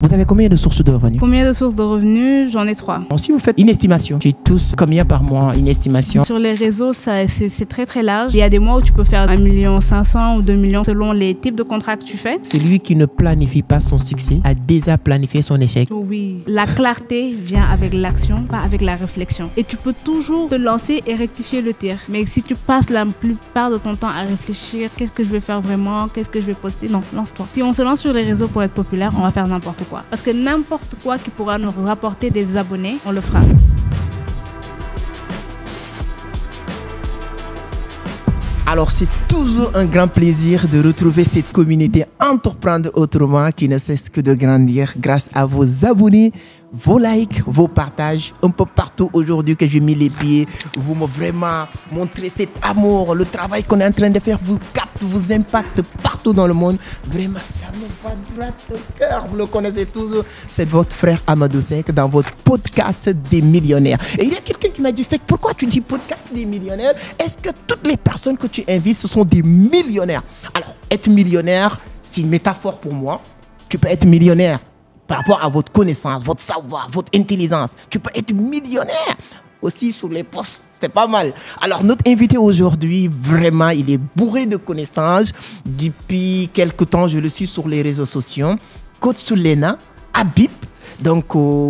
Vous avez combien de sources de revenus? Combien de sources de revenus? J'en ai 3. Bon, si vous faites une estimation, tu tous combien par mois, une estimation? Sur les réseaux, c'est très très large. Il y a des mois où tu peux faire 1,5 million ou 2 millions selon les types de contrats que tu fais. Celui qui ne planifie pas son succès a déjà planifié son échec. Oui, la clarté vient avec l'action, pas avec la réflexion. Et tu peux toujours te lancer et rectifier le tir. Mais si tu passes la plupart de ton temps à réfléchir, qu'est-ce que je vais faire vraiment, qu'est-ce que je vais poster, non, lance-toi. Si on se lance sur les réseaux pour être populaire, on va faire n'importe quoi. Parce que n'importe quoi qui pourra nous rapporter des abonnés, on le fera. Alors, c'est toujours un grand plaisir de retrouver cette communauté Entreprendre Autrement qui ne cesse que de grandir grâce à vos abonnés, vos likes, vos partages. Un peu partout aujourd'hui que j'ai mis les pieds, vous me vraiment montrez cet amour, le travail qu'on est en train de faire vous capte, vous impacte partout dans le monde. Vraiment, ça me va droit au cœur. Vous le connaissez tous. C'est votre frère Amadou Seck dans votre podcast des millionnaires. Et il y a quelqu'un qui m'a dit, Seck, pourquoi tu dis podcast des millionnaires? Est-ce que toutes les personnes que tu invites, ce sont des millionnaires? Alors, être millionnaire, c'est une métaphore pour moi. Tu peux être millionnaire par rapport à votre connaissance, votre savoir, votre intelligence. Tu peux être millionnaire aussi sur les postes. C'est pas mal. Alors, notre invité aujourd'hui, vraiment, il est bourré de connaissances. Depuis quelque temps, je le suis sur les réseaux sociaux. Coach Lena Habib. Donc,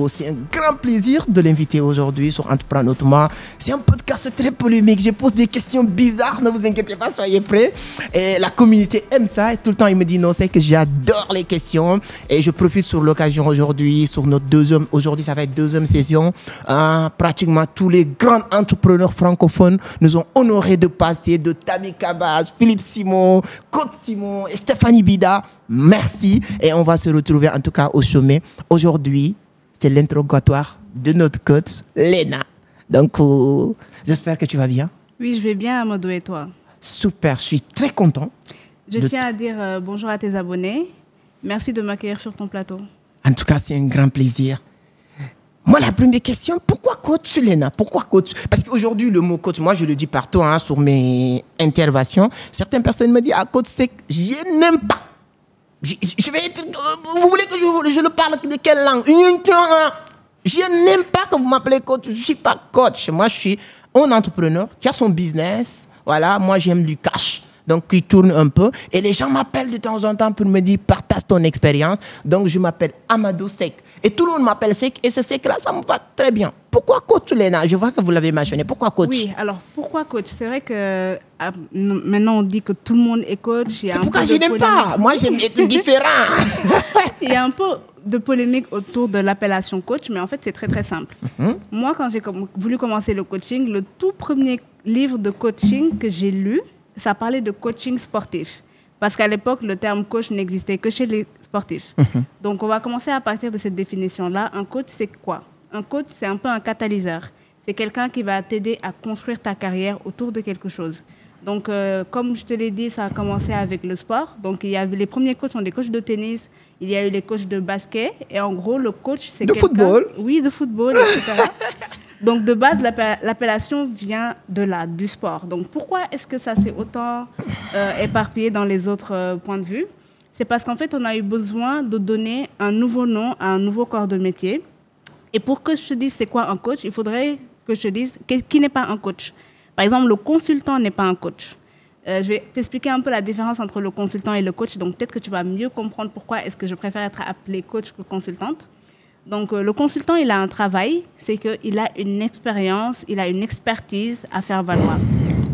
c'est un grand plaisir de l'inviter aujourd'hui sur Entreprendre Autrement. C'est un podcast très polémique. Je pose des questions bizarres. Ne vous inquiétez pas, soyez prêts. Et la communauté aime ça. Et tout le temps, il me dit non, c'est que j'adore les questions. Et je profite sur l'occasion aujourd'hui, sur notre aujourd'hui, ça va être deuxième session. Pratiquement tous les grands entrepreneurs francophones nous ont honorés de passer, de Tammy Kabas, Philippe Simon, Coach Simon et Stéphanie Bida. Merci. Et on va se retrouver en tout cas au sommet. Aujourd'hui, c'est l'interrogatoire de notre coach, Lena. Donc, j'espère que tu vas bien. Oui, je vais bien, Amadou, et toi? Super, je suis très content. Je tiens à dire bonjour à tes abonnés. Merci de m'accueillir sur ton plateau. En tout cas, c'est un grand plaisir. Moi, la première question, pourquoi coach, Lena? Pourquoi coach? Parce qu'aujourd'hui, le mot coach, moi, je le dis partout sur mes interventions. Certaines personnes me disent, coach, c'est que je n'aime pas. Je vais être, vous voulez que je le parle de quelle langue? Je n'aime pas que vous m'appelez coach. Je ne suis pas coach. Moi, je suis un entrepreneur qui a son business. Voilà, moi, j'aime du cash. Donc, qui tourne un peu. Et les gens m'appellent de temps en temps pour me dire, partage ton expérience. Donc, je m'appelle Amadou Seck. Et tout le monde m'appelle Seck. Et ce Seck-là, ça me va très bien. Pourquoi coach, Lena? Je vois que vous l'avez mentionné. Pourquoi coach? Oui, alors, pourquoi coach? C'est vrai que maintenant, on dit que tout le monde est coach. C'est pourquoi je n'aime pas. Moi, j'aime être différent. Il y a un peu de polémique autour de l'appellation coach, mais en fait, c'est très, très simple. Moi, quand j'ai voulu commencer le coaching, le tout premier livre de coaching que j'ai lu, ça parlait de coaching sportif. Parce qu'à l'époque, le terme coach n'existait que chez les sportifs. Donc, on va commencer à partir de cette définition-là. Un coach, c'est quoi? Un coach, c'est un peu un catalyseur. C'est quelqu'un qui va t'aider à construire ta carrière autour de quelque chose. Donc, comme je te l'ai dit, ça a commencé avec le sport. Donc, il y avait les premiers coachs sont des coachs de tennis. Il y a eu les coachs de basket. Et en gros, le coach, c'est quelqu'un... De football? Oui, de football, etc. Donc, de base, l'appellation vient de là, du sport. Donc, pourquoi est-ce que ça s'est autant éparpillé dans les autres points de vue? C'est parce qu'en fait, on a eu besoin de donner un nouveau nom à un nouveau corps de métier. Et pour que je te dise c'est quoi un coach, il faudrait que je te dise qui n'est pas un coach. Par exemple, le consultant n'est pas un coach. Je vais t'expliquer un peu la différence entre le consultant et le coach. Donc, peut-être que tu vas mieux comprendre pourquoi est-ce que je préfère être appelée coach que consultante. Donc, le consultant, il a un travail, c'est qu'il a une expérience, il a une expertise à faire valoir.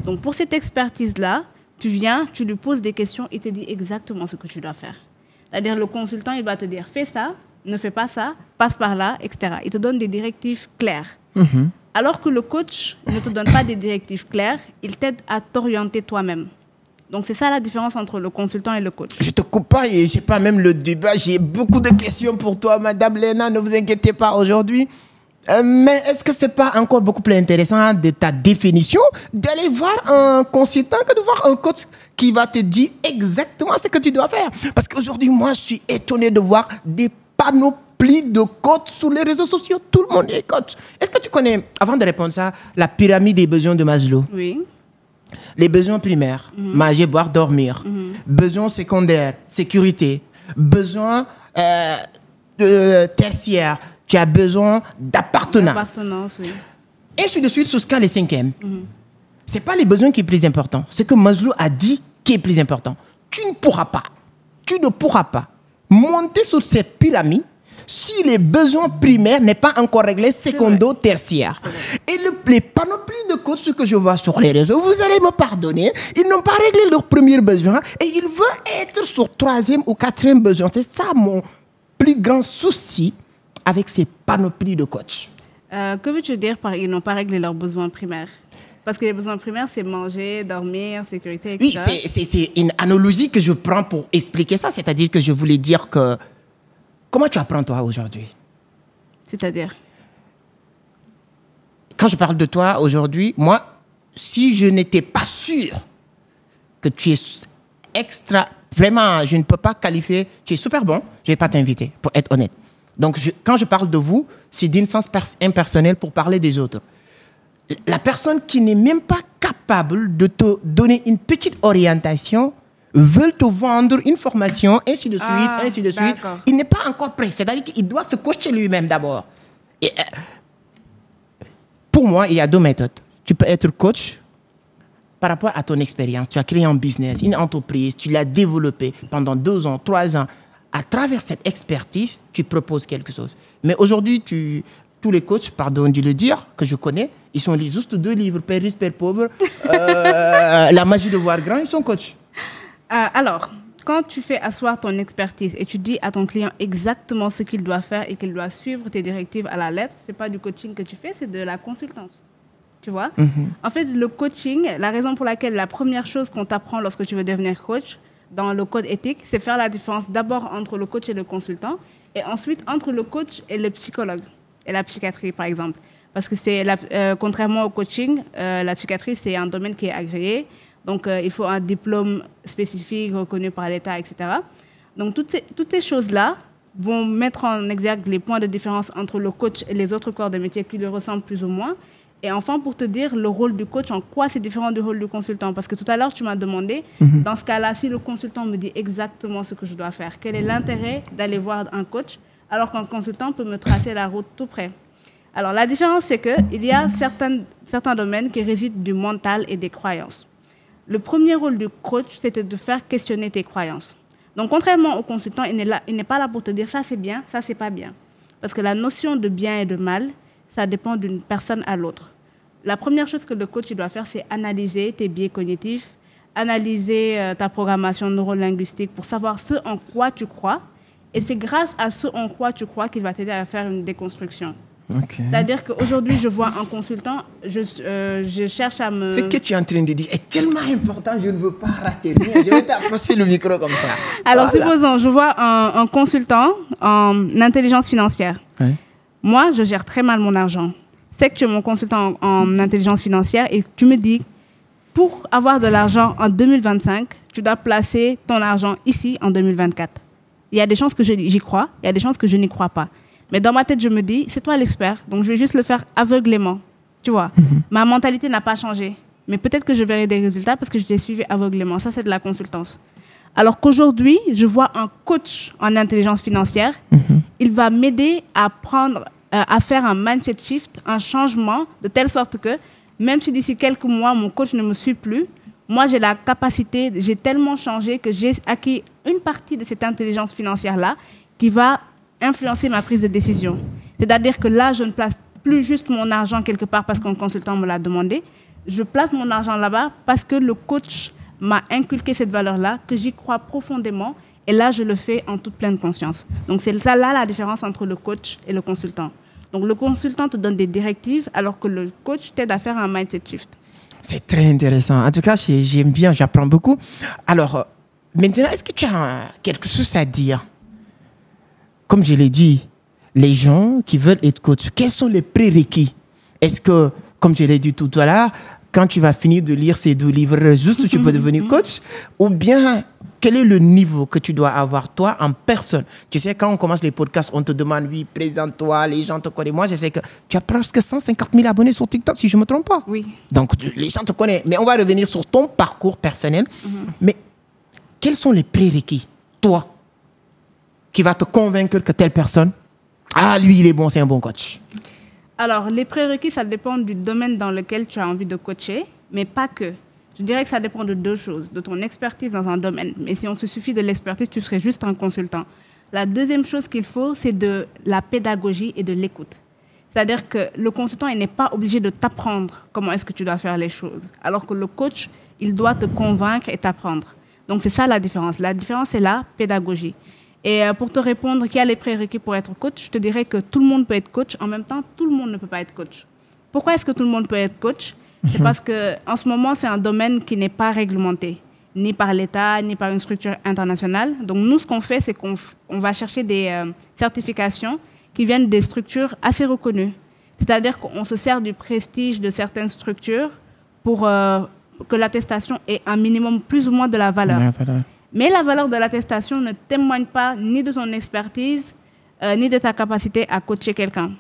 Donc, pour cette expertise-là, tu viens, tu lui poses des questions, il te dit exactement ce que tu dois faire. C'est-à-dire, le consultant, il va te dire, fais ça, ne fais pas ça, passe par là, etc. Il te donne des directives claires. Alors que le coach ne te donne pas des directives claires, il t'aide à t'orienter toi-même. Donc, c'est ça la différence entre le consultant et le coach. Je te coupe pas et je n'ai pas même le débat. J'ai beaucoup de questions pour toi, Madame Lena. Ne vous inquiétez pas aujourd'hui. Mais est-ce que ce n'est pas encore beaucoup plus intéressant de ta définition d'aller voir un consultant que de voir un coach qui va te dire exactement ce que tu dois faire? Parce qu'aujourd'hui, moi, je suis étonné de voir des panoplies de coachs sur les réseaux sociaux. Tout le monde est coach. Est-ce que tu connais, avant de répondre à ça, la pyramide des besoins de Maslow? Oui. Les besoins primaires, manger, boire, dormir. Besoins secondaires, sécurité. Besoins tertiaire, tu as besoin d'appartenance. L'appartenance, oui. Et ainsi de suite, sous scale et cinquième. Ce n'est pas les besoins qui est plus important. C'est que Maslow a dit qui est plus important. Tu ne pourras pas monter sur cette pyramide si les besoins primaires n'est pas encore réglés, secondo, tertiaire. Et les panoplies de coachs que je vois sur les réseaux, vous allez me pardonner, ils n'ont pas réglé leurs premiers besoins et ils veulent être sur troisième ou quatrième besoin. C'est ça mon plus grand souci avec ces panoplies de coachs. Que veux-tu dire par ils n'ont pas réglé leurs besoins primaires? Parce que les besoins primaires, c'est manger, dormir, sécurité, etc. Oui, c'est une analogie que je prends pour expliquer ça. C'est-à-dire que je voulais dire que... Comment tu apprends toi aujourd'hui? C'est-à-dire? Quand je parle de toi aujourd'hui, moi, si je n'étais pas sûr que tu es vraiment, je ne peux pas qualifier, tu es super bon, je ne vais pas t'inviter, pour être honnête. Donc, quand je parle de vous, c'est d'un sens impersonnel pour parler des autres. La personne qui n'est même pas capable de te donner une petite orientation veut te vendre une formation, ainsi de suite, ainsi de suite. Il n'est pas encore prêt. C'est-à-dire qu'il doit se coacher lui-même d'abord. Et, pour moi, il y a deux méthodes. Tu peux être coach par rapport à ton expérience. Tu as créé un business, une entreprise, tu l'as développé pendant 2 ans, 3 ans. À travers cette expertise, tu proposes quelque chose. Mais aujourd'hui, tous les coachs, pardon de le dire, que je connais, ils sont juste 2 livres, Père riche, Père pauvre, La magie de voir grand, ils sont coachs. Alors, quand tu fais asseoir ton expertise et tu dis à ton client exactement ce qu'il doit faire et qu'il doit suivre tes directives à la lettre, ce n'est pas du coaching que tu fais, c'est de la consultance. Tu vois? En fait, le coaching, la raison pour laquelle la première chose qu'on t'apprend lorsque tu veux devenir coach, dans le code éthique, c'est faire la différence d'abord entre le coach et le consultant et ensuite entre le coach et le psychologue et la psychiatrie, par exemple. Parce que contrairement au coaching, la psychiatrie, c'est un domaine qui est agréé. Donc, il faut un diplôme spécifique reconnu par l'État, etc. Donc, toutes ces choses-là vont mettre en exergue les points de différence entre le coach et les autres corps de métier qui lui ressemblent plus ou moins. Et enfin, pour te dire le rôle du coach, en quoi c'est différent du rôle du consultant. Parce que tout à l'heure, tu m'as demandé, dans ce cas-là, si le consultant me dit exactement ce que je dois faire, quel est l'intérêt d'aller voir un coach alors qu'un consultant peut me tracer la route tout près? Alors, la différence, c'est qu'il y a certains domaines qui résident du mental et des croyances. Le premier rôle du coach, c'était de faire questionner tes croyances. Donc, contrairement au consultant, il n'est pas là pour te dire ça c'est bien, ça c'est pas bien. Parce que la notion de bien et de mal, ça dépend d'une personne à l'autre. La première chose que le coach doit faire, c'est analyser tes biais cognitifs, analyser ta programmation neurolinguistique pour savoir ce en quoi tu crois. Et c'est grâce à ce en quoi tu crois qu'il va t'aider à faire une déconstruction. Okay. C'est-à-dire qu'aujourd'hui, je vois un consultant, je cherche à me... Ce que tu es en train de dire est tellement important, je ne veux pas rater rien. Je vais t'approcher le micro comme ça. Alors, voilà. Supposons, je vois un consultant en intelligence financière. Ouais. Moi, je gère très mal mon argent. C'est que tu es mon consultant en intelligence financière et tu me dis, pour avoir de l'argent en 2025, tu dois placer ton argent ici en 2024. Il y a des chances que j'y crois, il y a des chances que je n'y crois pas. Mais dans ma tête, je me dis, c'est toi l'expert, donc je vais juste le faire aveuglément. Tu vois, ma mentalité n'a pas changé. Mais peut-être que je verrai des résultats parce que je t'ai suivi aveuglément. Ça, c'est de la consultance. Alors qu'aujourd'hui, je vois un coach en intelligence financière. Il va m'aider à faire un mindset shift, un changement, de telle sorte que même si d'ici quelques mois, mon coach ne me suit plus, moi, j'ai la capacité, j'ai tellement changé que j'ai acquis une partie de cette intelligence financière-là qui va influencer ma prise de décision. C'est-à-dire que là, je ne place plus juste mon argent quelque part parce qu'un consultant me l'a demandé. Je place mon argent là-bas parce que le coach m'a inculqué cette valeur-là, que j'y crois profondément. Et là, je le fais en toute pleine conscience. Donc, c'est ça là la différence entre le coach et le consultant. Donc, le consultant te donne des directives alors que le coach t'aide à faire un mindset shift. C'est très intéressant. En tout cas, j'aime bien, j'apprends beaucoup. Alors, maintenant, est-ce que tu as quelque chose à dire? Comme je l'ai dit, les gens qui veulent être coach, quels sont les prérequis? Est-ce que, comme je l'ai dit tout à l'heure, quand tu vas finir de lire ces 2 livres, juste tu peux devenir coach? Ou bien, quel est le niveau que tu dois avoir, toi, en personne? Tu sais, quand on commence les podcasts, on te demande, oui, présente-toi, les gens te connaissent. Moi, je sais que tu as presque 150 000 abonnés sur TikTok, si je ne me trompe pas. Oui. Donc, les gens te connaissent. Mais on va revenir sur ton parcours personnel. Mais quels sont les prérequis, toi, qui va te convaincre que telle personne, ah, lui, il est bon, c'est un bon coach? Alors, les prérequis, ça dépend du domaine dans lequel tu as envie de coacher, mais pas que. Je dirais que ça dépend de deux choses, de ton expertise dans un domaine. Mais si on se suffit de l'expertise, tu serais juste un consultant. La deuxième chose qu'il faut, c'est de la pédagogie et de l'écoute. C'est-à-dire que le consultant, il n'est pas obligé de t'apprendre comment est-ce que tu dois faire les choses. Alors que le coach, il doit te convaincre et t'apprendre. Donc, c'est ça la différence. La différence, c'est la pédagogie. Et pour te répondre, qui a les prérequis pour être coach, je te dirais que tout le monde peut être coach. En même temps, tout le monde ne peut pas être coach. Pourquoi est-ce que tout le monde peut être coach? C'est parce qu'en ce moment, c'est un domaine qui n'est pas réglementé, ni par l'État, ni par une structure internationale. Donc, nous, ce qu'on fait, c'est qu'on va chercher des certifications qui viennent des structures assez reconnues. C'est-à-dire qu'on se sert du prestige de certaines structures pour que l'attestation ait un minimum plus ou moins de la valeur. Mais la valeur de l'attestation ne témoigne pas ni de ton expertise, ni de ta capacité à coacher quelqu'un.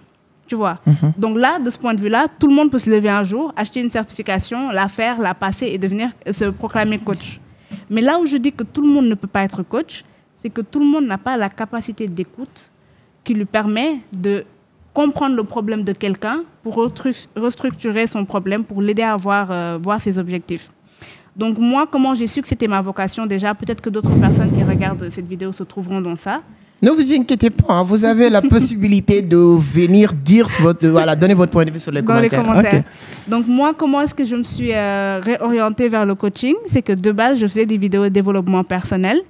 Tu vois. Donc là, de ce point de vue-là, tout le monde peut se lever un jour, acheter une certification, la faire, la passer et se proclamer coach. Mais là où je dis que tout le monde ne peut pas être coach, c'est que tout le monde n'a pas la capacité d'écoute qui lui permet de comprendre le problème de quelqu'un pour restructurer son problème, pour l'aider à voir ses objectifs. Donc moi, comment j'ai su que c'était ma vocation déjà? Peut-être que d'autres personnes qui regardent cette vidéo se trouveront dans ça. Ne vous inquiétez pas, hein, vous avez la possibilité de venir dire donner votre point de vue sur les commentaires. Dans les commentaires. Okay. Donc moi, comment est-ce que je me suis réorientée vers le coaching? C'est que de base, je faisais des vidéos de développement personnel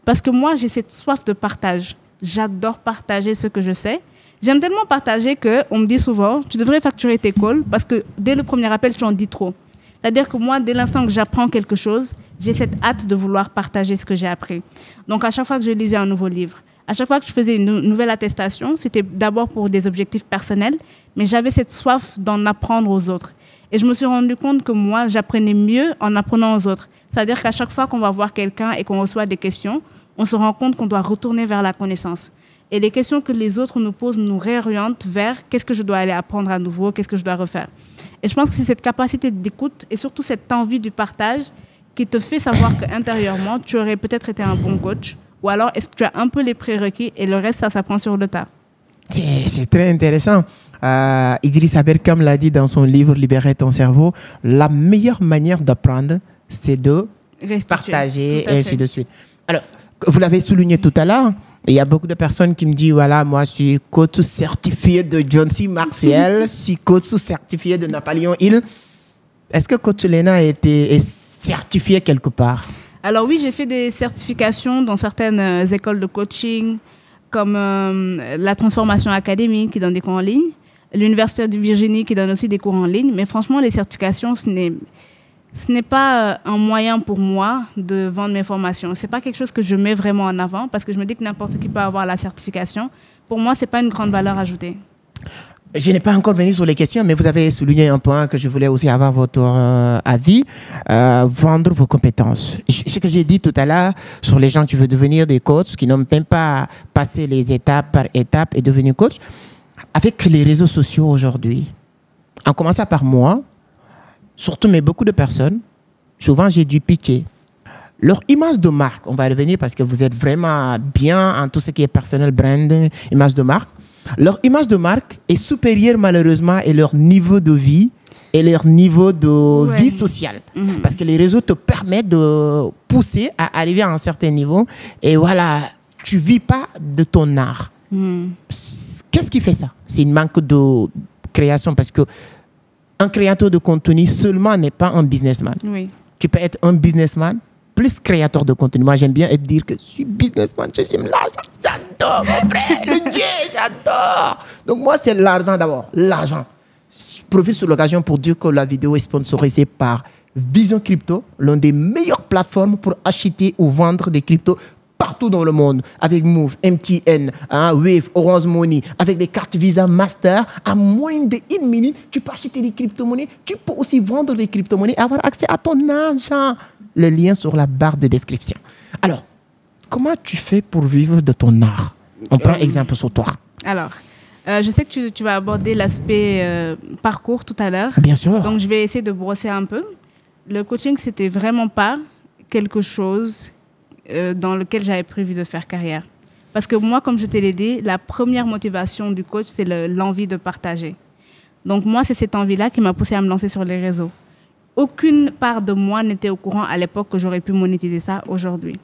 parce que moi, j'ai cette soif de partage. J'adore partager ce que je sais. J'aime tellement partager qu'on me dit souvent, tu devrais facturer tes calls parce que dès le premier appel, tu en dis trop. C'est-à-dire que moi, dès l'instant que j'apprends quelque chose, j'ai cette hâte de vouloir partager ce que j'ai appris. Donc, à chaque fois que je lisais un nouveau livre, à chaque fois que je faisais une nouvelle attestation, c'était d'abord pour des objectifs personnels, mais j'avais cette soif d'en apprendre aux autres. Et je me suis rendu compte que moi, j'apprenais mieux en apprenant aux autres. C'est-à-dire qu'à chaque fois qu'on va voir quelqu'un et qu'on reçoit des questions, on se rend compte qu'on doit retourner vers la connaissance. Et les questions que les autres nous posent nous réorientent vers qu'est-ce que je dois aller apprendre à nouveau, qu'est-ce que je dois refaire. Et je pense que c'est cette capacité d'écoute et surtout cette envie du partage qui te fait savoir qu'intérieurement, tu aurais peut-être été un bon coach ou alors est-ce que tu as un peu les prérequis et le reste, ça s'apprend sur le tas. C'est très intéressant. Idriss Aberkane l'a dit dans son livre « Libérer ton cerveau », la meilleure manière d'apprendre, c'est de partager et ainsi de suite. Alors, vous l'avez souligné tout à l'heure, il y a beaucoup de personnes qui me disent, voilà, moi, je suis coach certifié de John C. Maxwell, je suis coach certifié de Napoléon Hill. Est-ce que Coach Lena est certifié quelque part? Alors oui, j'ai fait des certifications dans certaines écoles de coaching, comme la Transformation Academy qui donne des cours en ligne, l'Université de Virginie qui donne aussi des cours en ligne. Mais franchement, les certifications, ce n'est pas un moyen pour moi de vendre mes formations. Ce n'est pas quelque chose que je mets vraiment en avant parce que je me dis que n'importe qui peut avoir la certification. Pour moi, ce n'est pas une grande valeur ajoutée. Je n'ai pas encore venu sur les questions, mais vous avez souligné un point que je voulais aussi avoir votre avis. Vendre vos compétences. Ce que j'ai dit tout à l'heure sur les gens qui veulent devenir des coachs, qui n'ont même pas passé les étapes par étapes et devenir coach. Avec les réseaux sociaux aujourd'hui, en commençant par moi, surtout, mais beaucoup de personnes, souvent j'ai dû pitcher. Leur image de marque, on va revenir parce que vous êtes vraiment bien en tout ce qui est personnel branding, image de marque. Leur image de marque est supérieure malheureusement à leur niveau de vie et leur niveau de vie sociale. Parce que les réseaux te permettent de pousser à arriver à un certain niveau et voilà, tu ne vis pas de ton art. Qu'est-ce qui fait ça? C'est une manque de création parce que un créateur de contenu seulement n'est pas un businessman. Oui. Tu peux être un businessman plus créateur de contenu. Moi, j'aime bien dire que je suis businessman. J'aime l'argent. J'adore, mon frère. Le Dieu, j'adore. Donc, moi, c'est l'argent d'abord. L'argent. Je profite sur l'occasion pour dire que la vidéo est sponsorisée par Vision Crypto, l'une des meilleures plateformes pour acheter ou vendre des cryptos partout dans le monde, avec Move, MTN, Wave, Orange Money, avec les cartes Visa Master, à moins d'1 minute, tu peux acheter des crypto-monnaies, tu peux aussi vendre des crypto-monnaies et avoir accès à ton argent. Le lien sur la barre de description. Alors, comment tu fais pour vivre de ton art? On prend exemple sur toi. Alors, je sais que tu vas aborder l'aspect parcours tout à l'heure. Bien sûr. Donc, je vais essayer de brosser un peu. Le coaching, c'était vraiment pas quelque chose dans lequel j'avais prévu de faire carrière. Parce que moi, comme je te l'ai dit, la première motivation du coach, c'est l'envie de partager. Donc moi, c'est cette envie-là qui m'a poussée à me lancer sur les réseaux. Aucune part de moi n'était au courant à l'époque que j'aurais pu monétiser ça aujourd'hui.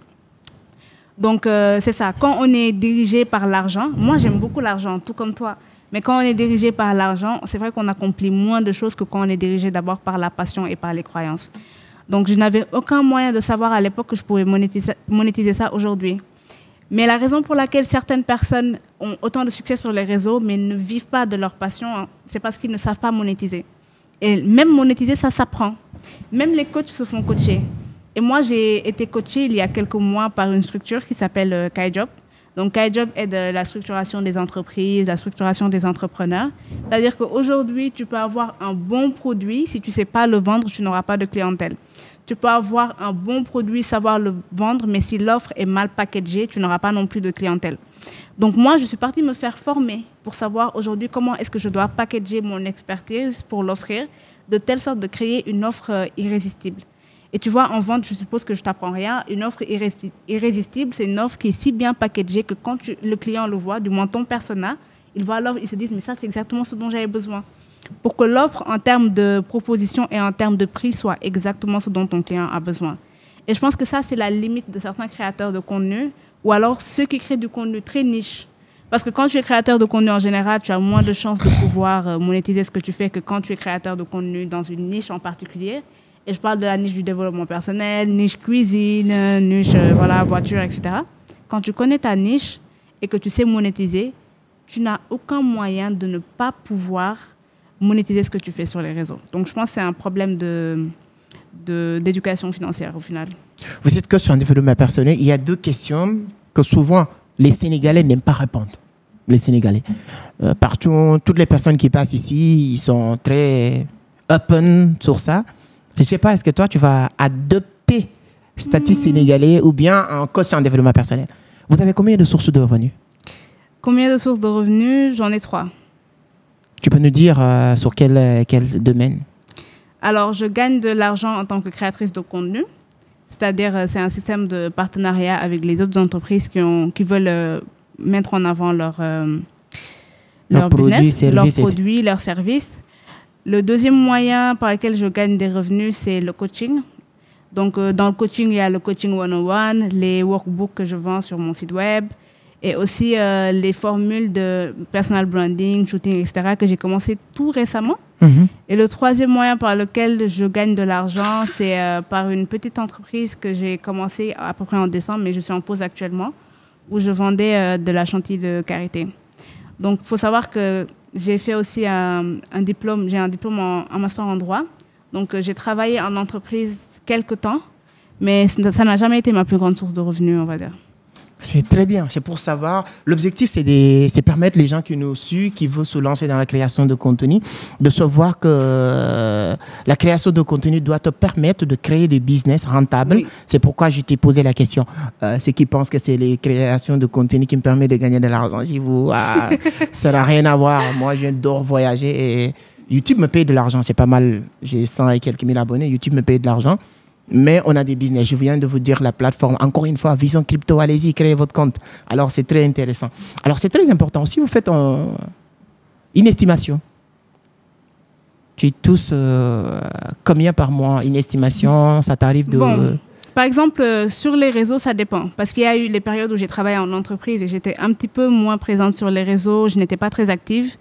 Donc c'est ça, quand on est dirigé par l'argent, moi j'aime beaucoup l'argent, tout comme toi, mais quand on est dirigé par l'argent, c'est vrai qu'on accomplit moins de choses que quand on est dirigé d'abord par la passion et par les croyances. Donc je n'avais aucun moyen de savoir à l'époque que je pouvais monétiser ça aujourd'hui. Mais la raison pour laquelle certaines personnes ont autant de succès sur les réseaux mais ne vivent pas de leur passion, c'est parce qu'ils ne savent pas monétiser. Et même monétiser, ça s'apprend. Même les coachs se font coacher. Et moi, j'ai été coachée il y a quelques mois par une structure qui s'appelle KaiJob. Donc, KaiJob est de la structuration des entreprises, la structuration des entrepreneurs. C'est-à-dire qu'aujourd'hui, tu peux avoir un bon produit. Si tu ne sais pas le vendre, tu n'auras pas de clientèle. Tu peux avoir un bon produit, savoir le vendre, mais si l'offre est mal packagée, tu n'auras pas non plus de clientèle. Donc, moi, je suis partie me faire former pour savoir aujourd'hui comment est-ce que je dois packager mon expertise pour l'offrir, de telle sorte de créer une offre irrésistible. Et tu vois, en vente, je suppose que je ne t'apprends rien. Une offre irrésistible, c'est une offre qui est si bien packagée que quand le client le voit, du moins ton persona, il voit l'offre, il se dit, mais ça, c'est exactement ce dont j'avais besoin. Pour que l'offre, en termes de proposition et en termes de prix, soit exactement ce dont ton client a besoin. Et je pense que ça, c'est la limite de certains créateurs de contenu, ou alors ceux qui créent du contenu très niche. Parce que quand tu es créateur de contenu en général, tu as moins de chances de pouvoir monétiser ce que tu fais que quand tu es créateur de contenu dans une niche en particulier. Et je parle de la niche du développement personnel, niche cuisine, niche voilà, voiture, etc. Quand tu connais ta niche et que tu sais monétiser, tu n'as aucun moyen de ne pas pouvoir monétiser ce que tu fais sur les réseaux. Donc, je pense que c'est un problème d'éducation financière au final. Vous êtes coach en développement personnel. Il y a deux questions que souvent les Sénégalais n'aiment pas répondre. Les Sénégalais. Partout, toutes les personnes qui passent ici, ils sont très open sur ça. Je ne sais pas, est-ce que toi, tu vas adopter statut sénégalais ou bien un coach en développement personnel? Vous avez combien de sources de revenus? Combien de sources de revenus? J'en ai 3. Tu peux nous dire sur quel domaine? Alors, je gagne de l'argent en tant que créatrice de contenu. C'est-à-dire, c'est un système de partenariat avec les autres entreprises qui veulent mettre en avant leur business, leurs produits, leurs services. Le deuxième moyen par lequel je gagne des revenus, c'est le coaching. Donc, dans le coaching, il y a le coaching 101, les workbooks que je vends sur mon site web et aussi les formules de personal branding, shooting, etc. que j'ai commencé tout récemment. Et le troisième moyen par lequel je gagne de l'argent, c'est par une petite entreprise que j'ai commencé à peu près en décembre, mais je suis en pause actuellement, où je vendais de la chantilly de karité. Donc, il faut savoir que j'ai fait aussi un diplôme, j'ai un diplôme en master en droit. Donc, j'ai travaillé en entreprise quelque temps, mais ça n'a jamais été ma plus grande source de revenus, on va dire. C'est très bien. C'est pour savoir. L'objectif, c'est permettre les gens qui nous suivent, qui veulent se lancer dans la création de contenu, de savoir que la création de contenu doit te permettre de créer des business rentables. Oui. C'est pourquoi je t'ai posé la question. Ceux qui pensent que c'est les créations de contenu qui me permettent de gagner de l'argent, si vous, ça n'a rien à voir. Moi, je dors voyager et YouTube me paye de l'argent. C'est pas mal. J'ai 100 et quelques mille abonnés. YouTube me paye de l'argent. Mais on a des business. Je viens de vous dire la plateforme. Encore une fois, Vision Crypto, allez-y, créez votre compte. Alors, c'est très intéressant. Alors, c'est très important. Si vous faites une estimation, tu touches combien par mois? Une estimation, ça t'arrive de... Bon, par exemple, sur les réseaux, ça dépend. Parce qu'il y a eu les périodes où j'ai travaillé en entreprise et j'étais un petit peu moins présente sur les réseaux. Je n'étais pas très active.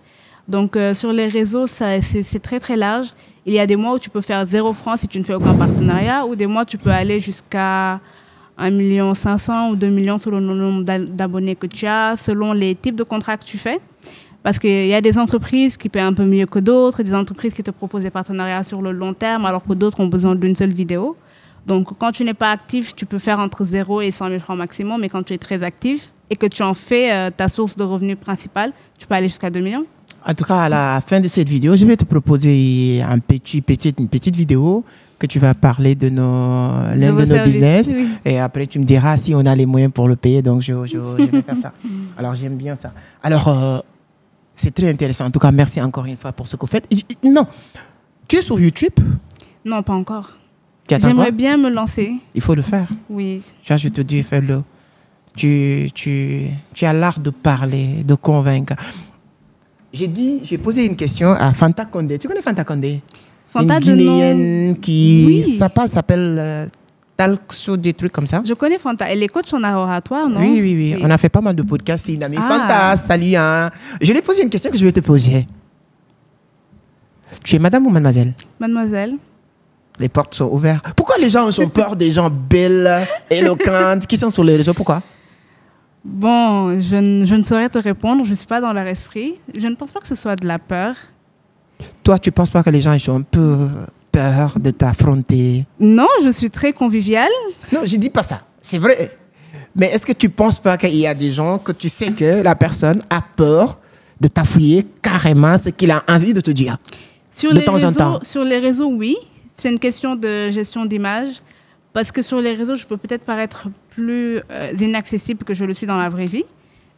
Donc, sur les réseaux, c'est très, très large. Il y a des mois où tu peux faire 0 francs si tu ne fais aucun partenariat, ou des mois où tu peux aller jusqu'à 1 500 000 ou 2 millions selon le nombre d'abonnés que tu as, selon les types de contrats que tu fais. Parce qu'il y a des entreprises qui paient un peu mieux que d'autres, des entreprises qui te proposent des partenariats sur le long terme, alors que d'autres ont besoin d'une seule vidéo. Donc, quand tu n'es pas actif, tu peux faire entre 0 et 100 000 francs maximum, mais quand tu es très actif et que tu en fais ta source de revenus principale, tu peux aller jusqu'à 2 millions. En tout cas, à la fin de cette vidéo, je vais te proposer une petite vidéo que tu vas parler de l'un de nos business. Oui. Et après, tu me diras si on a les moyens pour le payer. Donc, je vais faire ça. Alors, j'aime bien ça. Alors, c'est très intéressant. En tout cas, merci encore une fois pour ce que vous faites. Non, tu es sur YouTube? Non, pas encore. J'aimerais bien me lancer. Il faut le faire. Oui. Je te dis, fais-le. tu as l'art de parler, de convaincre. J'ai posé une question à Fanta Condé. Tu connais Fanta Condé? Fanta, une Guinéenne qui Oui. s'appelle Talkso, des trucs comme ça. Je connais Fanta. Elle est coach en art oratoire, non? Oui. On a fait pas mal de podcasts. C'est une amie. Ah. Fanta, salut. Hein. Je lui ai posé une question que je vais te poser. Tu es madame ou mademoiselle? Mademoiselle. Les portes sont ouvertes. Pourquoi les gens ont peur des gens belles, éloquentes, qui sont sur les réseaux? Pourquoi? Bon, je ne saurais te répondre. Je ne suis pas dans leur esprit. Je ne pense pas que ce soit de la peur. Toi, tu ne penses pas que les gens ils ont un peu peur de t'affronter? Non, je suis très conviviale. Non, je ne dis pas ça. C'est vrai. Mais est-ce que tu ne penses pas qu'il y a des gens que tu sais que la personne a peur de t'affouiller carrément ce qu'il a envie de te dire? Sur de temps en temps. Sur les réseaux, oui. C'est une question de gestion d'image. Parce que sur les réseaux, je peux peut-être paraître plus inaccessible que je le suis dans la vraie vie.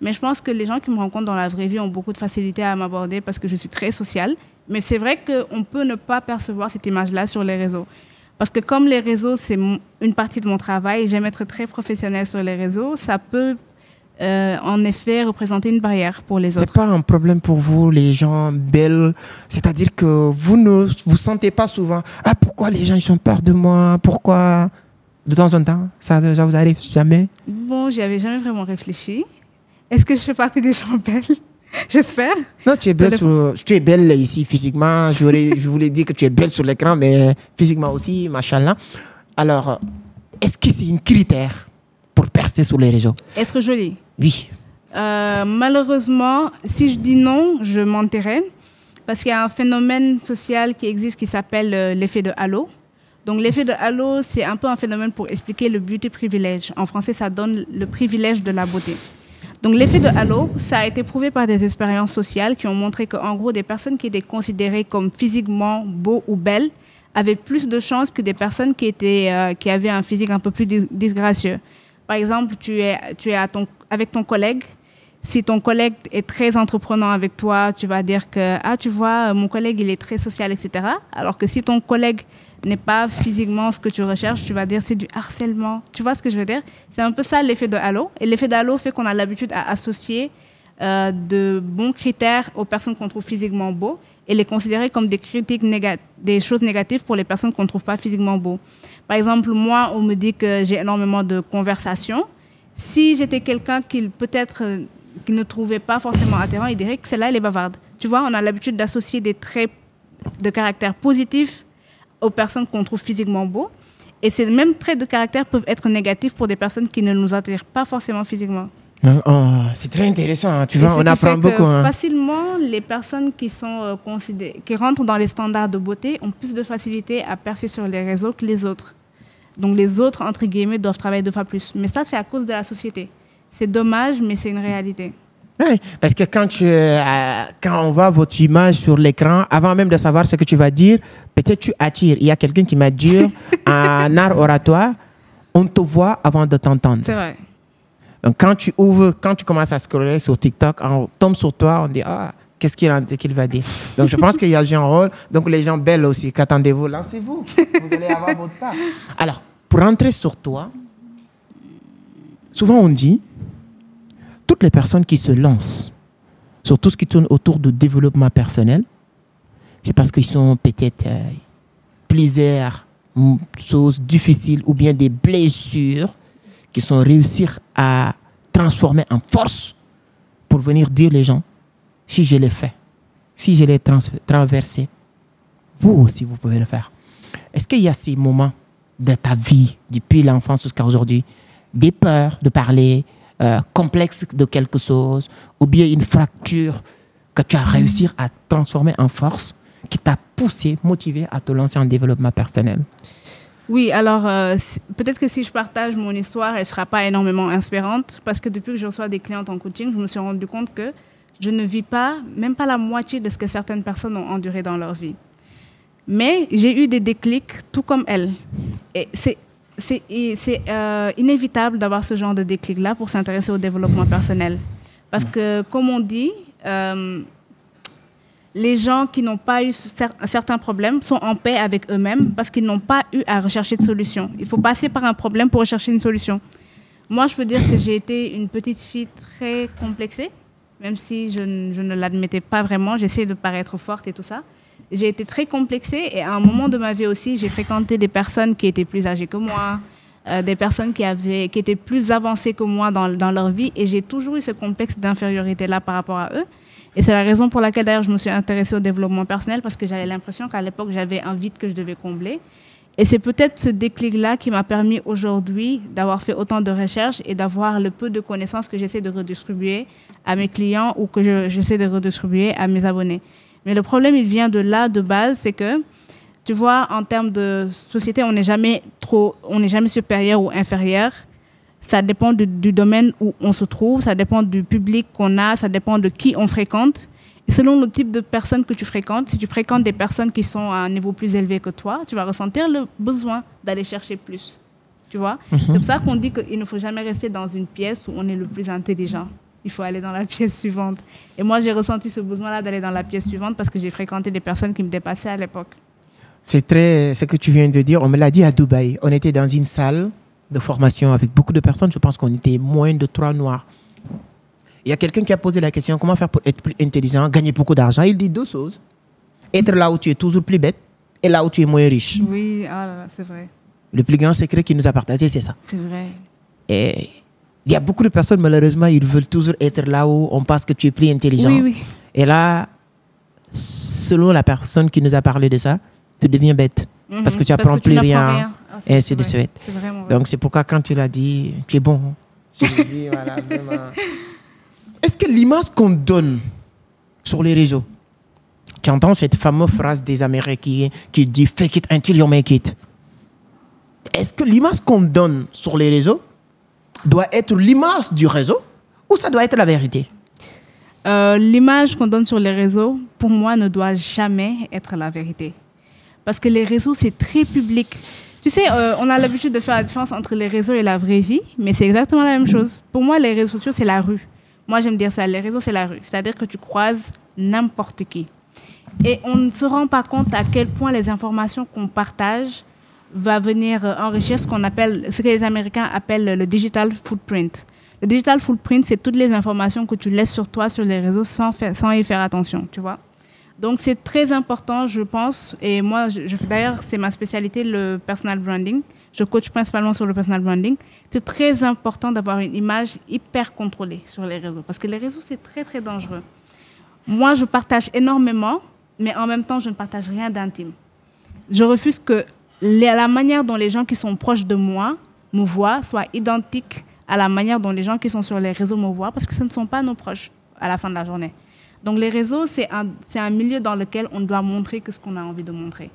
Mais je pense que les gens qui me rencontrent dans la vraie vie ont beaucoup de facilité à m'aborder parce que je suis très sociale. Mais c'est vrai qu'on peut ne pas percevoir cette image-là sur les réseaux. Parce que comme les réseaux, c'est une partie de mon travail, j'aime être très professionnelle sur les réseaux, ça peut en effet représenter une barrière pour les autres. C'est pas un problème pour vous, les gens belles. C'est-à-dire que vous ne vous sentez pas souvent. Ah, pourquoi les gens ils ont peur de moi? Pourquoi? De temps en temps, ça vous arrive jamais? Bon, j'y avais jamais vraiment réfléchi. Est-ce que je fais partie des gens belles? J'espère. Non, tu es belle ici physiquement. Je voulais dire que tu es belle sur l'écran, mais physiquement aussi, machallah. Alors, est-ce que c'est un critère pour percer sur les réseaux? Être jolie. Oui. Malheureusement, si je dis non, je mentirais. Parce qu'il y a un phénomène social qui existe qui s'appelle l'effet de halo. Donc, l'effet de halo, c'est un peu un phénomène pour expliquer le beauty privilège. En français, ça donne le privilège de la beauté. Donc, l'effet de halo, ça a été prouvé par des expériences sociales qui ont montré qu'en gros, des personnes qui étaient considérées comme physiquement beaux ou belles avaient plus de chances que des personnes qui avaient un physique un peu plus disgracieux. Par exemple, tu es avec ton collègue. Si ton collègue est très entreprenant avec toi, tu vas dire que, ah, tu vois, mon collègue, il est très social, etc. Alors que si ton collègue n'est pas physiquement ce que tu recherches, tu vas dire c'est du harcèlement. Tu vois ce que je veux dire? C'est un peu ça l'effet de halo. Et l'effet de halo fait qu'on a l'habitude à associer de bons critères aux personnes qu'on trouve physiquement beaux et les considérer comme des choses négatives pour les personnes qu'on ne trouve pas physiquement beaux. Par exemple, moi, on me dit que j'ai énormément de conversations. Si j'étais quelqu'un qui peut-être qui ne trouvait pas forcément attirant, il dirait que celle-là, elle est bavarde. Tu vois, on a l'habitude d'associer des traits de caractère positifs aux personnes qu'on trouve physiquement beaux. Et ces mêmes traits de caractère peuvent être négatifs pour des personnes qui ne nous attirent pas forcément physiquement. Oh, c'est très intéressant, hein. Tu vois, on apprend beaucoup. Hein. Facilement, les personnes qui rentrent dans les standards de beauté ont plus de facilité à percer sur les réseaux que les autres. Donc les autres, entre guillemets, doivent travailler 2 fois plus. Mais ça, c'est à cause de la société. C'est dommage, mais c'est une réalité. Oui, parce que quand on voit votre image sur l'écran, avant même de savoir ce que tu vas dire, peut-être tu attires. Il y a quelqu'un qui m'a dit, en art oratoire, on te voit avant de t'entendre. C'est vrai. Donc quand tu commences à scroller sur TikTok, on tombe sur toi, on dit, ah, qu'est-ce qu'il va dire? Donc je pense qu'il y a un rôle. Donc les gens belles aussi, qu'attendez-vous? Lancez-vous, vous allez avoir votre part. Alors, pour rentrer sur toi, souvent on dit, toutes les personnes qui se lancent sur tout ce qui tourne autour du développement personnel, c'est parce qu'ils sont peut-être plusieurs choses difficiles ou bien des blessures qui sont réussir à transformer en force pour venir dire les gens, si je l'ai fait, si je l'ai traversé, vous aussi vous pouvez le faire. Est-ce qu'il y a ces moments de ta vie, depuis l'enfance jusqu'à aujourd'hui, des peurs de parler, complexe de quelque chose, ou bien une fracture que tu as réussi à transformer en force, qui t'a poussé, motivé à te lancer en développement personnel? Oui, alors peut-être que si je partage mon histoire, elle ne sera pas énormément inspirante, parce que depuis que je reçois des clientes en coaching, je me suis rendu compte que je ne vis pas, même pas la moitié de ce que certaines personnes ont enduré dans leur vie. Mais j'ai eu des déclics, tout comme elles. Et c'est inévitable d'avoir ce genre de déclic-là pour s'intéresser au développement personnel. Parce que, comme on dit, les gens qui n'ont pas eu certains problèmes sont en paix avec eux-mêmes parce qu'ils n'ont pas eu à rechercher de solution. Il faut passer par un problème pour rechercher une solution. Moi, je peux dire que j'ai été une petite fille très complexée, même si je ne l'admettais pas vraiment. J'essayais de paraître forte et tout ça. J'ai été très complexée et à un moment de ma vie aussi, j'ai fréquenté des personnes qui étaient plus âgées que moi, des personnes qui étaient plus avancées que moi dans leur vie et j'ai toujours eu ce complexe d'infériorité-là par rapport à eux. Et c'est la raison pour laquelle d'ailleurs je me suis intéressée au développement personnel parce que j'avais l'impression qu'à l'époque, j'avais un vide que je devais combler. Et c'est peut-être ce déclic-là qui m'a permis aujourd'hui d'avoir fait autant de recherches et d'avoir le peu de connaissances que j'essaie de redistribuer à mes clients ou que j'essaie de redistribuer à mes abonnés. Mais le problème, il vient de là, de base, c'est que, tu vois, en termes de société, on n'est jamais supérieur ou inférieur. Ça dépend du domaine où on se trouve, ça dépend du public qu'on a, ça dépend de qui on fréquente. Et selon le type de personnes que tu fréquentes, si tu fréquentes des personnes qui sont à un niveau plus élevé que toi, tu vas ressentir le besoin d'aller chercher plus. Tu vois? C'est pour ça qu'on dit qu'il ne faut jamais rester dans une pièce où on est le plus intelligent. Il faut aller dans la pièce suivante. Et moi, j'ai ressenti ce besoin-là d'aller dans la pièce suivante parce que j'ai fréquenté des personnes qui me dépassaient à l'époque. C'est très... Ce que tu viens de dire, on me l'a dit à Dubaï. On était dans une salle de formation avec beaucoup de personnes. Je pense qu'on était moins de 3 noirs. Il y a quelqu'un qui a posé la question, comment faire pour être plus intelligent, gagner beaucoup d'argent? Il dit 2 choses. Être là où tu es toujours plus bête et là où tu es moins riche. Oui, oh là là, c'est vrai. Le plus grand secret qu'il nous a partagé, c'est ça. C'est vrai. Et il y a beaucoup de personnes, malheureusement, ils veulent toujours être là où on pense que tu es plus intelligent. Oui, oui. Et là, selon la personne qui nous a parlé de ça, tu deviens bête. Parce que tu n'apprends plus rien. Et ainsi de suite. Donc, c'est pourquoi quand tu l'as dit, tu es bon. Je l'ai dit, voilà, vraiment. Est-ce que l'image qu'on donne sur les réseaux, tu entends cette fameuse phrase des Américains qui dit « fake it until you make it ». Est-ce que l'image qu'on donne sur les réseaux doit être l'image du réseau ou ça doit être la vérité? L'image qu'on donne sur les réseaux, pour moi, ne doit jamais être la vérité. Parce que les réseaux, c'est très public. Tu sais, on a l'habitude de faire la différence entre les réseaux et la vraie vie, mais c'est exactement la même chose. Pour moi, les réseaux sociaux, c'est la rue. Moi, j'aime dire ça, les réseaux, c'est la rue. C'est-à-dire que tu croises n'importe qui. Et on ne se rend pas compte à quel point les informations qu'on partage va venir enrichir ce que les Américains appellent le digital footprint. Le digital footprint, c'est toutes les informations que tu laisses sur toi, sur les réseaux, sans y faire attention, tu vois. Donc, c'est très important, je pense. Et moi, d'ailleurs, c'est ma spécialité, le personal branding. Je coach principalement sur le personal branding. C'est très important d'avoir une image hyper contrôlée sur les réseaux. Parce que les réseaux, c'est très, très dangereux. Moi, je partage énormément, mais en même temps, je ne partage rien d'intime. Je refuse que la manière dont les gens qui sont proches de moi me voient soit identique à la manière dont les gens qui sont sur les réseaux me voient, parce que ce ne sont pas nos proches à la fin de la journée. Donc, les réseaux, c'est un milieu dans lequel on doit montrer ce qu'on a envie de montrer.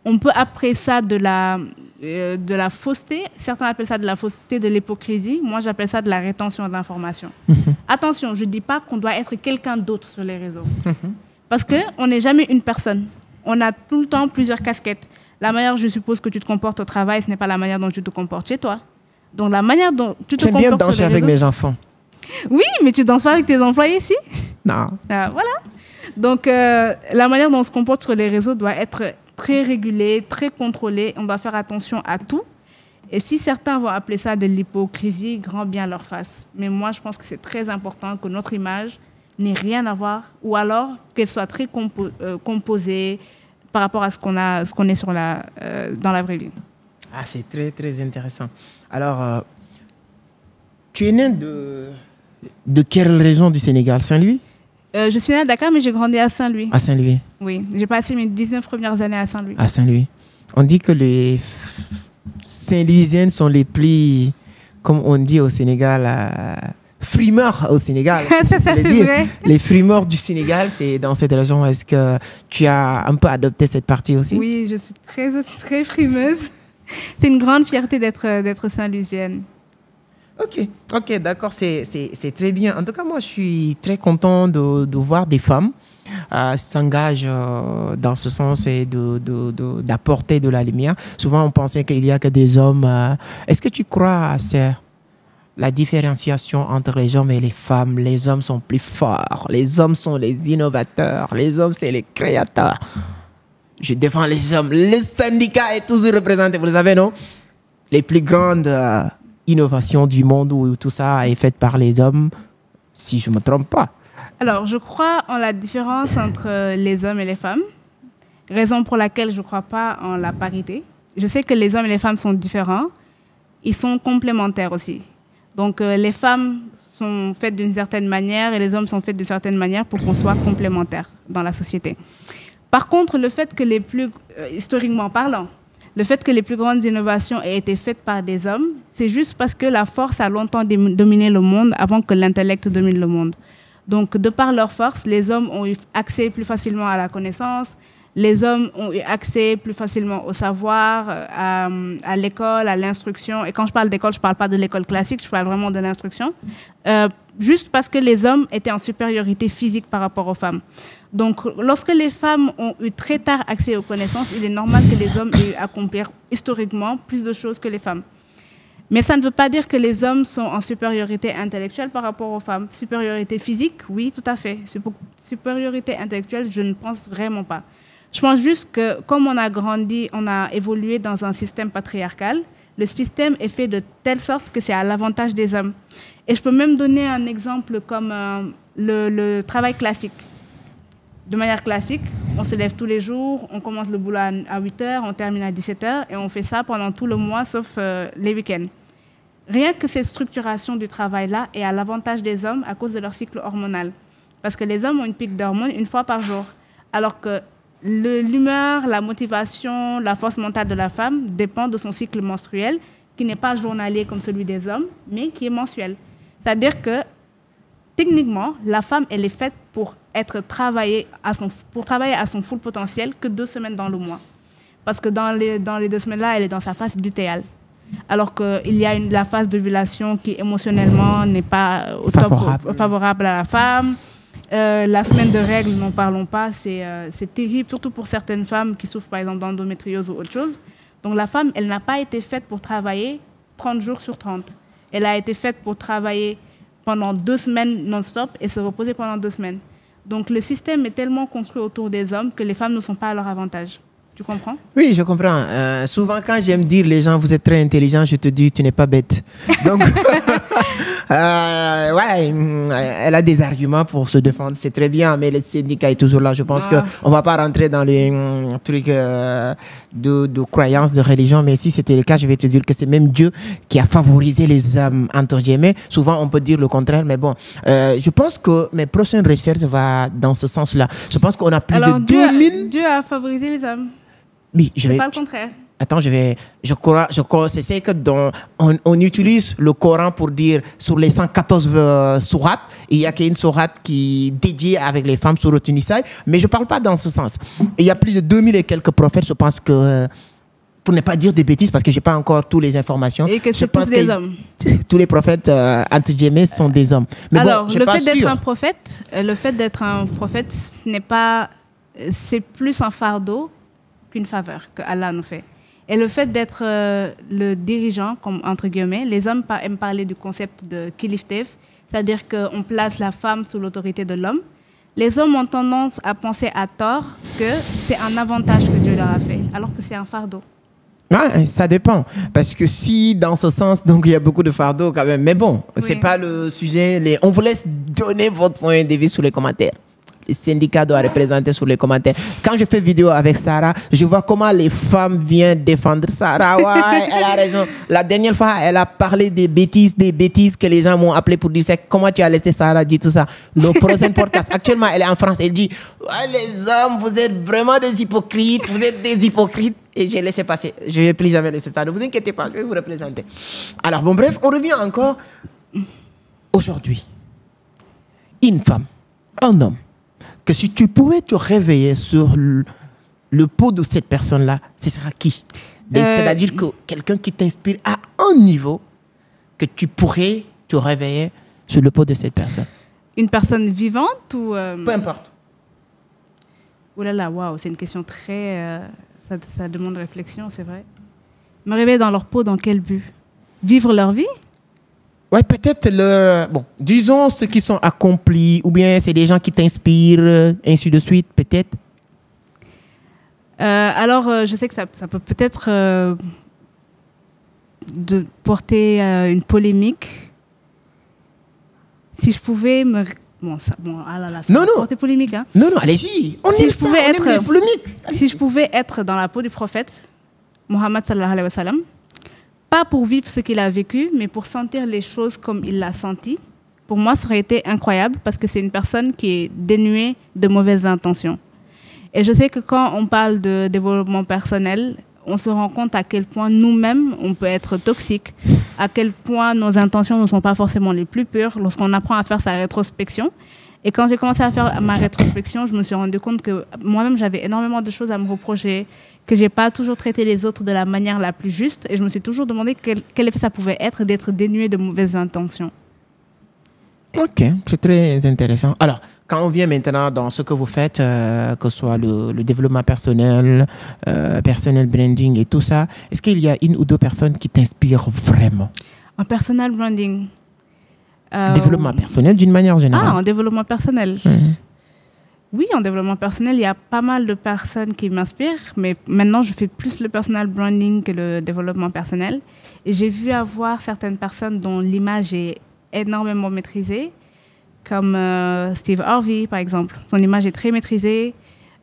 On peut appeler ça de la fausseté. Certains appellent ça de la fausseté, de l'hypocrisie. Moi, j'appelle ça de la rétention d'informations. Attention, je ne dis pas qu'on doit être quelqu'un d'autre sur les réseaux. Parce qu'on n'est jamais une personne. On a tout le temps plusieurs casquettes. La manière, je suppose, que tu te comportes au travail, ce n'est pas la manière dont tu te comportes chez toi. Donc, la manière dont tu te comportes sur les réseaux... J'aime bien danser avec mes enfants. Oui, mais tu danses pas avec tes employés ici? Non. Voilà. Donc, la manière dont on se comporte sur les réseaux doit être très régulée, très contrôlée. On doit faire attention à tout. Et si certains vont appeler ça de l'hypocrisie, grand bien leur face. Mais moi, je pense que c'est très important que notre image n'ait rien à voir, ou alors qu'elle soit très composée par rapport à ce qu'on est dans la vraie vie. Ah, c'est très, très intéressant. Alors, tu es né de quelle région du Sénégal? Saint-Louis? Je suis née à Dakar, mais j'ai grandi à Saint-Louis. À Saint-Louis? Oui, j'ai passé mes 19 premières années à Saint-Louis. À Saint-Louis. On dit que les Saint-Louisiennes sont les plus, comme on dit au Sénégal, frimeurs au Sénégal. Ça, c'est vrai. Les frimeurs du Sénégal, c'est dans cette région. Est-ce que tu as un peu adopté cette partie aussi? Oui, je suis très, très frimeuse. C'est une grande fierté d'être Saint-Louisienne. Ok, d'accord, c'est très bien. En tout cas, moi, je suis très content de voir des femmes s'engagent dans ce sens et d'apporter de la lumière. Souvent, on pensait qu'il n'y a que des hommes. Est-ce que tu crois à la différenciation entre les hommes et les femmes? Les hommes sont plus forts. Les hommes sont les innovateurs. Les hommes, c'est les créateurs. Je défends les hommes. Le syndicat est toujours représenté, vous le savez, non? Les plus grandes... innovation du monde où tout ça est fait par les hommes, si je ne me trompe pas. Alors, je crois en la différence entre les hommes et les femmes, raison pour laquelle je ne crois pas en la parité. Je sais que les hommes et les femmes sont différents, ils sont complémentaires aussi. Donc, les femmes sont faites d'une certaine manière et les hommes sont faits d'une certaine manière pour qu'on soit complémentaires dans la société. Par contre, le fait que historiquement parlant, le fait que les plus grandes innovations aient été faites par des hommes, c'est juste parce que la force a longtemps dominé le monde avant que l'intellect domine le monde. Donc, de par leur force, les hommes ont eu accès plus facilement à la connaissance, les hommes ont eu accès plus facilement au savoir, à l'école, à l'instruction. Et quand je parle d'école, je ne parle pas de l'école classique, je parle vraiment de l'instruction. Juste parce que les hommes étaient en supériorité physique par rapport aux femmes. Donc, lorsque les femmes ont eu très tard accès aux connaissances, il est normal que les hommes aient eu à accomplir historiquement plus de choses que les femmes. Mais ça ne veut pas dire que les hommes sont en supériorité intellectuelle par rapport aux femmes. Supériorité physique, oui, tout à fait. Supériorité intellectuelle, je ne pense vraiment pas. Je pense juste que comme on a grandi, on a évolué dans un système patriarcal, le système est fait de telle sorte que c'est à l'avantage des hommes. Et je peux même donner un exemple comme le travail classique. De manière classique, on se lève tous les jours, on commence le boulot à 8 h, on termine à 17 h et on fait ça pendant tout le mois sauf les week-ends. Rien que cette structuration du travail-là est à l'avantage des hommes à cause de leur cycle hormonal. Parce que les hommes ont une pique d'hormones une fois par jour. Alors que l'humeur, la motivation, la force mentale de la femme dépend de son cycle menstruel, qui n'est pas journalier comme celui des hommes, mais qui est mensuel. C'est-à-dire que, techniquement, la femme, elle est faite pour travailler à son full potentiel que 2 semaines dans le mois. Parce que dans les 2 semaines-là, elle est dans sa phase lutéale. Alors qu'il y a la phase d'ovulation qui, émotionnellement, n'est pas favorable à la femme. La semaine de règles, n'en parlons pas, c'est terrible, surtout pour certaines femmes qui souffrent, par exemple, d'endométriose ou autre chose. Donc, la femme, elle n'a pas été faite pour travailler 30 jours sur 30. Elle a été faite pour travailler pendant 2 semaines non-stop et se reposer pendant 2 semaines. Donc, le système est tellement construit autour des hommes que les femmes ne sont pas à leur avantage. Tu comprends? Oui, je comprends. Souvent, quand j'aime dire les gens, vous êtes très intelligent, je te dis, tu n'es pas bête. Donc, ouais, elle a des arguments pour se défendre, c'est très bien, mais le syndicat est toujours là. Je pense qu'on ne va pas rentrer dans les trucs de croyances, de religion, mais si c'était le cas, je vais te dire que c'est même Dieu qui a favorisé les hommes, entre guillemets. Souvent, on peut dire le contraire, mais bon, je pense que mes prochaines recherches vont dans ce sens-là. Je pense qu'on a plus de 2000... Dieu a favorisé les hommes. Oui, c'est pas le contraire. Attends, je crois, c'est que on utilise le Coran pour dire sur les 114 sourates, il y a qu'une sourate qui est dédiée avec les femmes sur le Tunisia, mais je parle pas dans ce sens. Il y a plus de 2000 et quelques prophètes, je pense que, pour ne pas dire des bêtises, parce que j'ai pas encore toutes les informations. Et que c'est tous des hommes. Tous les prophètes, entre guillemets, sont des hommes. Mais alors, bon, le fait d'être un prophète, c'est plus un fardeau qu'une faveur que Allah nous fait. Et le fait d'être le dirigeant, comme, entre guillemets, les hommes aiment parler du concept de Kiliftev, c'est-à-dire qu'on place la femme sous l'autorité de l'homme. Les hommes ont tendance à penser à tort que c'est un avantage que Dieu leur a fait, alors que c'est un fardeau. Ah, ça dépend. Parce que si, dans ce sens, donc il y a beaucoup de fardeaux quand même. Mais bon, c'est pas le sujet. On vous laisse donner votre point de vue sous les commentaires. Le syndicat doit représenter sur les commentaires. Quand je fais vidéo avec Sarah, je vois comment les femmes viennent défendre Sarah. Ouais, elle a raison. La dernière fois, elle a parlé des bêtises que les gens m'ont appelé pour dire comment tu as laissé Sarah dire tout ça. Nos prochains podcasts. Actuellement, elle est en France. Elle dit les hommes, vous êtes vraiment des hypocrites. Vous êtes des hypocrites. Et j'ai laissé passer. Je ne vais plus jamais laisser ça. Ne vous inquiétez pas, je vais vous représenter. Alors, bon, bref, on revient encore. Aujourd'hui, une femme, un homme, que si tu pouvais te réveiller sur le pot de cette personne-là, ce sera qui? C'est-à-dire que quelqu'un qui t'inspire à un niveau que tu pourrais te réveiller sur le pot de cette personne. Une personne vivante ou... Peu importe. Ouh là là, waouh, c'est une question très... ça demande réflexion, c'est vrai. Me réveiller dans leur peau, dans quel but? Vivre leur vie? Ouais, peut-être bon, disons ceux qui sont accomplis, ou bien c'est des gens qui t'inspirent, ainsi de suite, peut-être. Alors, je sais que ça peut peut-être de porter une polémique, si je pouvais me... ah là là, ça non, non. porter polémique, hein. Non, allez-y. On aime ça, on aime les polémiques. Si je pouvais être dans la peau du prophète, Mohammed sallallahu alayhi wa sallam, pas pour vivre ce qu'il a vécu, mais pour sentir les choses comme il l'a senti, pour moi, ça aurait été incroyable parce que c'est une personne qui est dénuée de mauvaises intentions. Et je sais que quand on parle de développement personnel, on se rend compte à quel point nous-mêmes, on peut être toxique, à quel point nos intentions ne sont pas forcément les plus pures lorsqu'on apprend à faire sa rétrospection. Et quand j'ai commencé à faire ma rétrospection, je me suis rendu compte que moi-même, j'avais énormément de choses à me reprocher, que je n'ai pas toujours traité les autres de la manière la plus juste. Et je me suis toujours demandé quel effet ça pouvait être d'être dénué de mauvaises intentions. Ok, c'est très intéressant. Alors, quand on vient maintenant dans ce que vous faites, que ce soit le développement personnel, personnel branding et tout ça, est-ce qu'il y a une ou deux personnes qui t'inspirent vraiment? En personal branding. Développement personnel d'une manière générale. Ah, en développement personnel. Oui, en développement personnel, il y a pas mal de personnes qui m'inspirent, mais maintenant, je fais plus le personal branding que le développement personnel. Et j'ai vu avoir certaines personnes dont l'image est énormément maîtrisée, comme Steve Harvey, par exemple. Son image est très maîtrisée.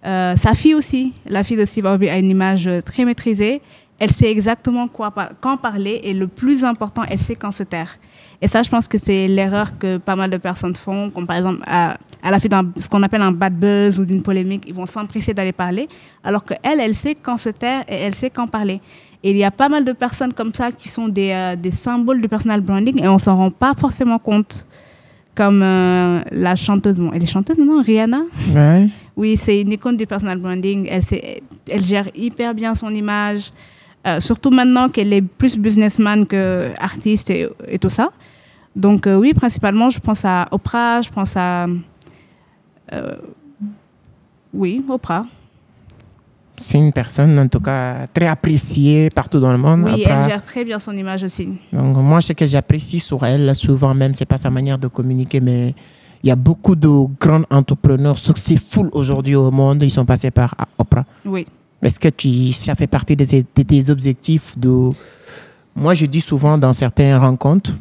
Sa fille aussi, la fille de Steve Harvey, a une image très maîtrisée. Elle sait exactement quand parler et le plus important, elle sait quand se taire. Et ça, je pense que c'est l'erreur que pas mal de personnes font, comme par exemple à la fin de ce qu'on appelle un bad buzz ou d'une polémique, ils vont s'empresser d'aller parler, alors qu'elle, elle sait quand se taire et elle sait quand parler. Et il y a pas mal de personnes comme ça qui sont des symboles du personal branding et on s'en rend pas forcément compte. Comme la chanteuse, elle est chanteuse maintenant, Rihanna. Ouais. Oui, c'est une icône du personal branding. Elle gère hyper bien son image. Surtout maintenant qu'elle est plus businessman que artiste et tout ça. Donc oui, principalement, je pense à Oprah, je pense à... oui, Oprah. C'est une personne, en tout cas, très appréciée partout dans le monde. Oui, Oprah. elle gère très bien son image aussi. Donc, moi, ce que j'apprécie sur elle, souvent même, c'est pas sa manière de communiquer, mais il y a beaucoup de grands entrepreneurs successful aujourd'hui au monde, ils sont passés par Oprah. Oui. Est-ce que ça fait partie de tes objectifs de... Moi, je dis souvent dans certaines rencontres,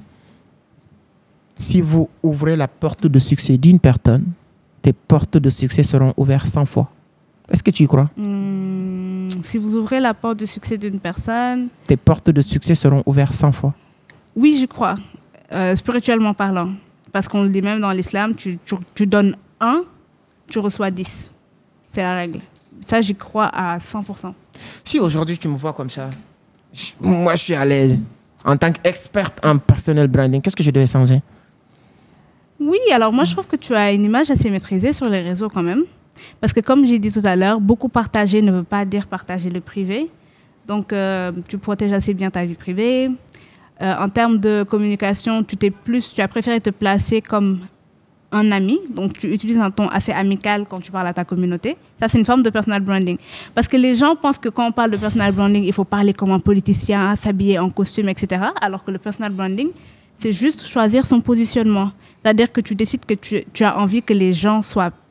si vous ouvrez la porte de succès d'une personne, tes portes de succès seront ouvertes 100 fois. Est-ce que tu y crois? Si vous ouvrez la porte de succès d'une personne... Tes portes de succès seront ouvertes 100 fois. Oui, je crois. Spirituellement parlant. Parce qu'on le dit même dans l'islam, tu donnes 1, tu reçois 10. C'est la règle. Ça, j'y crois à 100%. Si aujourd'hui tu me vois comme ça, moi je suis à l'aise. En tant qu'experte en personal branding, qu'est-ce que je devais changer? Oui, alors moi je trouve que tu as une image assez maîtrisée sur les réseaux quand même. Parce que comme j'ai dit tout à l'heure, beaucoup partager ne veut pas dire partager le privé. Donc tu protèges assez bien ta vie privée. En termes de communication, tu as préféré te placer comme un ami, donc tu utilises un ton assez amical quand tu parles à ta communauté. Ça, c'est une forme de personal branding. Parce que les gens pensent que quand on parle de personal branding, il faut parler comme un politicien, s'habiller en costume, etc. Alors que le personal branding, c'est juste choisir son positionnement. C'est-à-dire que tu décides que tu as envie que les gens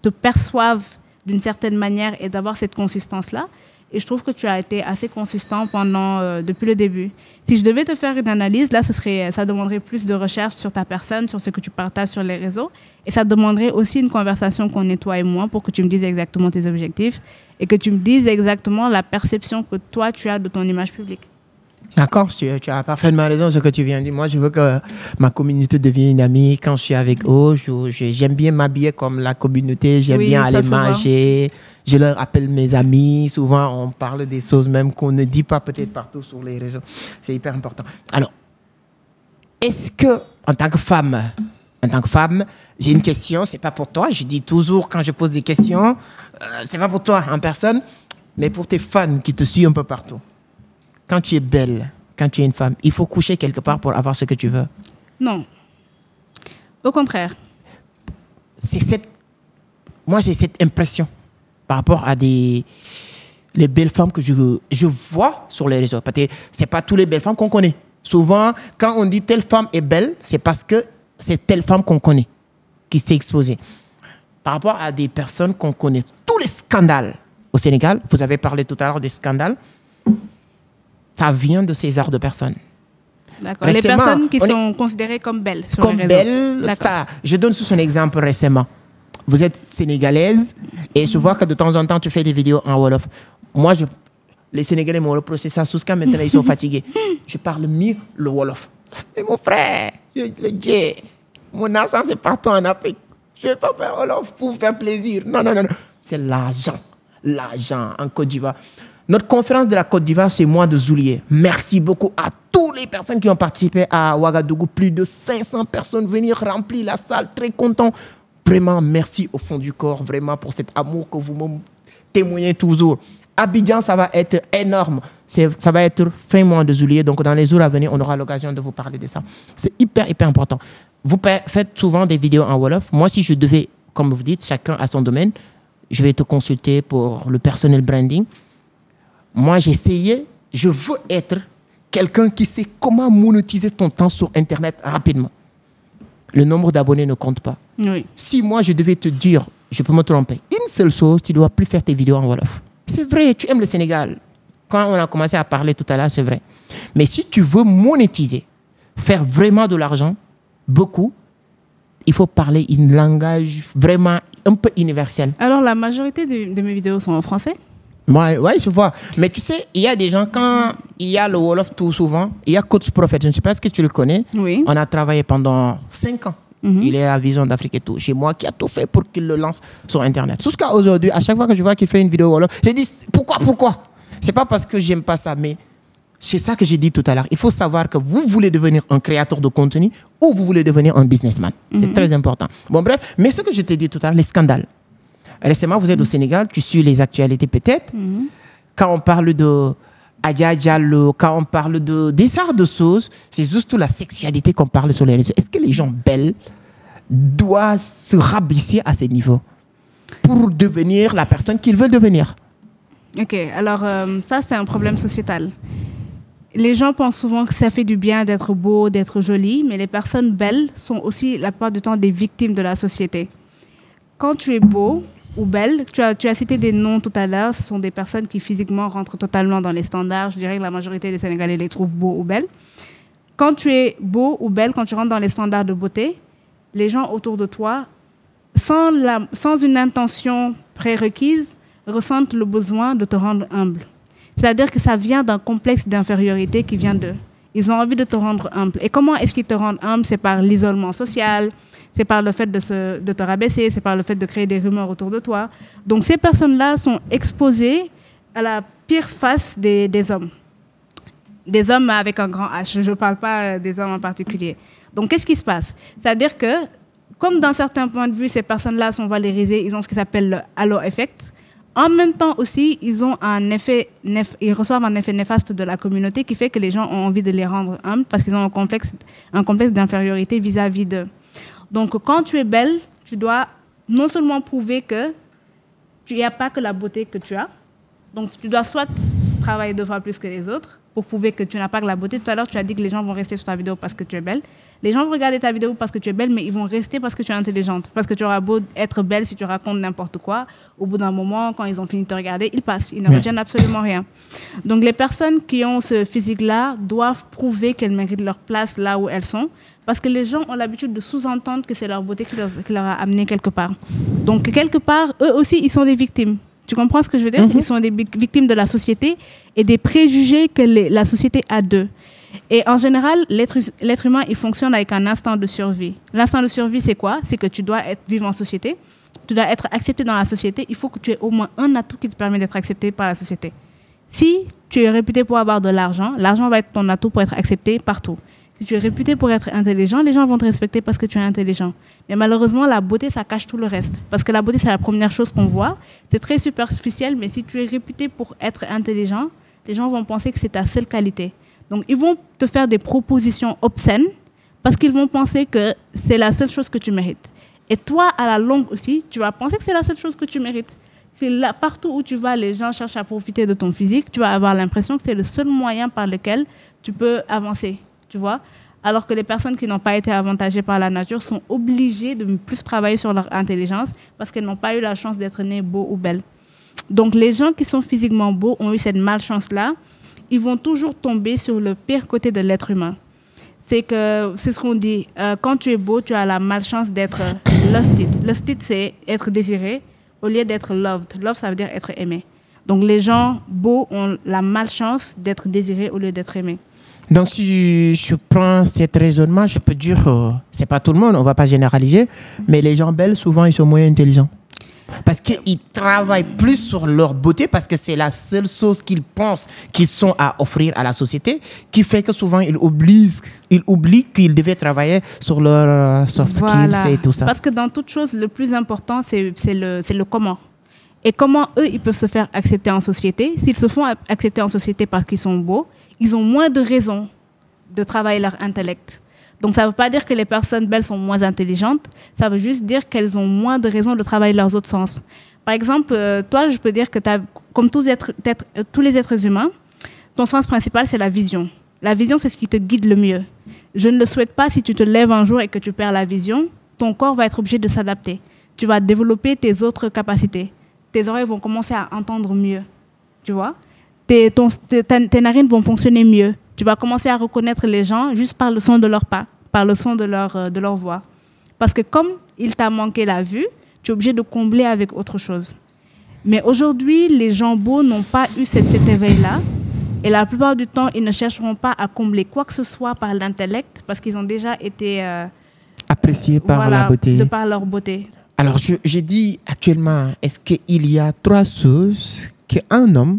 te perçoivent d'une certaine manière et d'avoir cette consistance-là. Et je trouve que tu as été assez consistant depuis le début. Si je devais te faire une analyse, là, ça demanderait plus de recherche sur ta personne, sur ce que tu partages sur les réseaux. Et ça demanderait aussi une conversation qu'on ait toi et moi pour que tu me dises exactement tes objectifs et que tu me dises exactement la perception que toi, tu as de ton image publique. D'accord, tu as parfaitement raison sur ce que tu viens de dire. Moi, je veux que ma communauté devienne une amie. Quand je suis avec eux, j'aime bien m'habiller comme la communauté. J'aime bien aller manger. Je leur appelle mes amis. Souvent, on parle des choses même qu'on ne dit pas peut-être partout sur les réseaux. C'est hyper important. Alors, est-ce que, en tant que femme, j'ai une question, c'est pas pour toi. Je dis toujours quand je pose des questions, c'est pas pour toi en personne, mais pour tes fans qui te suivent un peu partout. Quand tu es belle, quand tu es une femme, il faut coucher quelque part pour avoir ce que tu veux. Non. Au contraire. Moi, j'ai cette impression par rapport à les belles femmes que je vois sur les réseaux. Parce que ce n'est pas toutes les belles femmes qu'on connaît. Souvent, quand on dit telle femme est belle, c'est parce que c'est telle femme qu'on connaît qui s'est exposée. Par rapport à des personnes qu'on connaît, tous les scandales au Sénégal, vous avez parlé tout à l'heure des scandales, ça vient de ces genres de personnes. D'accord. Les personnes qui sont considérées comme belles sur comme les réseaux. belles stars. Je donne sous un exemple récemment. Vous êtes sénégalaise et je vois que de temps en temps, tu fais des vidéos en Wolof. Moi, les Sénégalais m'ont reproché ça. Sousca, maintenant, ils sont fatigués. Je parle mieux le Wolof. Mais mon frère, le Dieu, mon argent, c'est partout en Afrique. Je ne vais pas faire Wolof pour vous faire plaisir. Non, non, non, non. C'est l'argent. L'argent en Côte d'Ivoire. Notre conférence de la Côte d'Ivoire, c'est mois de juillet. Merci beaucoup à toutes les personnes qui ont participé à Ouagadougou. Plus de 500 personnes venir remplir la salle. Très content. Vraiment, merci au fond du corps, vraiment, pour cet amour que vous me témoignez toujours. Abidjan, ça va être énorme. Ça va être fin mois de juillet. Donc, dans les jours à venir, on aura l'occasion de vous parler de ça. C'est hyper, hyper important. Vous faites souvent des vidéos en Wolof. Moi, si je devais, comme vous dites, chacun a son domaine, je vais te consulter pour le personnel branding. Moi, je veux être quelqu'un qui sait comment monétiser ton temps sur Internet rapidement. Le nombre d'abonnés ne compte pas. Oui. Si moi, je devais te dire, je peux me tromper, une seule chose, tu ne dois plus faire tes vidéos en Wolof. C'est vrai, tu aimes le Sénégal. Quand on a commencé à parler tout à l'heure, c'est vrai. Mais si tu veux monétiser, faire vraiment de l'argent, beaucoup, il faut parler un langage vraiment un peu universel. Alors, la majorité de mes vidéos sont en français? Ouais, je vois. Mais tu sais, il y a des gens, quand il y a le Wolof tout souvent, il y a Coach Prophet, je ne sais pas si tu le connais. Oui. On a travaillé pendant 5 ans. Il est à Vision d'Afrique et tout. Chez moi, qui a tout fait pour qu'il le lance sur Internet. Jusqu'à aujourd'hui, à chaque fois que je vois qu'il fait une vidéo Wolof, je dis pourquoi? C'est pas parce que j'aime pas ça, mais c'est ça que j'ai dit tout à l'heure. Il faut savoir que vous voulez devenir un créateur de contenu ou vous voulez devenir un businessman. C'est très important. Bon, bref, mais ce que je t'ai dit tout à l'heure, les scandales. Récemment, vous êtes au Sénégal, tu suis les actualités peut-être. Quand on parle de Adja Diallo, quand on parle des arts de choses, c'est juste la sexualité qu'on parle sur les réseaux. Est-ce que les gens belles doivent se rabaisser à ce niveau pour devenir la personne qu'ils veulent devenir? Ok, alors ça, c'est un problème sociétal. Les gens pensent souvent que ça fait du bien d'être beau, d'être joli, mais les personnes belles sont aussi la plupart du temps des victimes de la société. Quand tu es beau ou belle, tu as cité des noms tout à l'heure, ce sont des personnes qui physiquement rentrent totalement dans les standards. Je dirais que la majorité des Sénégalais les trouvent beaux ou belles. Quand tu es beau ou belle, quand tu rentres dans les standards de beauté, les gens autour de toi, sans une intention prérequise, ressentent le besoin de te rendre humble. C'est-à-dire que ça vient d'un complexe d'infériorité qui vient d'eux. Ils ont envie de te rendre humble. Et comment est-ce qu'ils te rendent humble? C'est par l'isolement social, c'est par le fait de te rabaisser, c'est par le fait de créer des rumeurs autour de toi. Donc ces personnes-là sont exposées à la pire face des hommes. Des hommes avec un grand H. Je ne parle pas des hommes en particulier. Donc qu'est-ce qui se passe? C'est-à-dire que, comme d'un certain point de vue, ces personnes-là sont valorisées, ils ont ce qui s'appelle le halo effect. En même temps aussi, ils reçoivent un effet néfaste de la communauté qui fait que les gens ont envie de les rendre humbles parce qu'ils ont un complexe d'infériorité vis-à-vis d'eux. Donc, quand tu es belle, tu dois non seulement prouver que tu n'y as pas que la beauté que tu as, donc tu dois soit travailler 2 fois plus que les autres pour prouver que tu n'as pas que la beauté. Tout à l'heure, tu as dit que les gens vont rester sur ta vidéo parce que tu es belle. Les gens vont regarder ta vidéo parce que tu es belle, mais ils vont rester parce que tu es intelligente. Parce que tu auras beau être belle si tu racontes n'importe quoi. Au bout d'un moment, quand ils ont fini de te regarder, ils passent. Ils ne retiennent absolument rien. Donc, les personnes qui ont ce physique-là doivent prouver qu'elles méritent leur place là où elles sont. Parce que les gens ont l'habitude de sous-entendre que c'est leur beauté qui leur a amené quelque part. Donc, quelque part, eux aussi, ils sont des victimes. Tu comprends ce que je veux dire? Ils sont des victimes de la société et des préjugés que la société a d'eux. Et en général, l'être humain, il fonctionne avec un instinct de survie. L'instinct de survie, c'est quoi? C'est que tu dois vivre en société, tu dois être accepté dans la société. Il faut que tu aies au moins un atout qui te permet d'être accepté par la société. Si tu es réputé pour avoir de l'argent, l'argent va être ton atout pour être accepté partout. Si tu es réputé pour être intelligent, les gens vont te respecter parce que tu es intelligent. Mais malheureusement, la beauté, ça cache tout le reste. Parce que la beauté, c'est la première chose qu'on voit. C'est très superficiel, mais si tu es réputé pour être intelligent, les gens vont penser que c'est ta seule qualité. Donc, ils vont te faire des propositions obscènes parce qu'ils vont penser que c'est la seule chose que tu mérites. Et toi, à la longue aussi, tu vas penser que c'est la seule chose que tu mérites. C'est là, partout où tu vas, les gens cherchent à profiter de ton physique. Tu vas avoir l'impression que c'est le seul moyen par lequel tu peux avancer. Tu vois? Alors que les personnes qui n'ont pas été avantagées par la nature sont obligées de plus travailler sur leur intelligence parce qu'elles n'ont pas eu la chance d'être nées beaux ou belles. Donc, les gens qui sont physiquement beaux ont eu cette malchance-là. Ils vont toujours tomber sur le pire côté de l'être humain. c'est ce qu'on dit. Quand tu es beau, tu as la malchance d'être lusted. Lusted, c'est être désiré au lieu d'être loved. Love, ça veut dire être aimé. Donc, les gens beaux ont la malchance d'être désirés au lieu d'être aimés. Donc, si je prends cet raisonnement, je peux dire, c'est pas tout le monde, on va pas généraliser, mais les gens belles, souvent, ils sont moins intelligents. Parce qu'ils travaillent plus sur leur beauté, parce que c'est la seule chose qu'ils pensent qu'ils sont à offrir à la société, qui fait que souvent, ils oublient qu'ils devaient travailler sur leur soft skills et tout ça. Parce que dans toute chose, le plus important, c'est le comment. Et comment eux, ils peuvent se faire accepter en société. S'ils se font accepter en société parce qu'ils sont beaux, ils ont moins de raisons de travailler leur intellect. Donc, ça ne veut pas dire que les personnes belles sont moins intelligentes. Ça veut juste dire qu'elles ont moins de raisons de travailler leurs autres sens. Par exemple, toi, je peux dire que comme tous les êtres humains, ton sens principal, c'est la vision. La vision, c'est ce qui te guide le mieux. Je ne le souhaite pas si tu te lèves un jour et que tu perds la vision. Ton corps va être obligé de s'adapter. Tu vas développer tes autres capacités. Tes oreilles vont commencer à entendre mieux. Tu vois ? Tes narines vont fonctionner mieux. Tu vas commencer à reconnaître les gens juste par le son de leurs pas, par le son de leur voix. Parce que comme il t'a manqué la vue, tu es obligé de combler avec autre chose. Mais aujourd'hui, les gens beaux n'ont pas eu cet éveil-là. Et la plupart du temps, ils ne chercheront pas à combler quoi que ce soit par l'intellect parce qu'ils ont déjà été appréciés par la beauté. De par leur beauté. Alors, je dis actuellement, est-ce qu'il y a 3 choses qu'un homme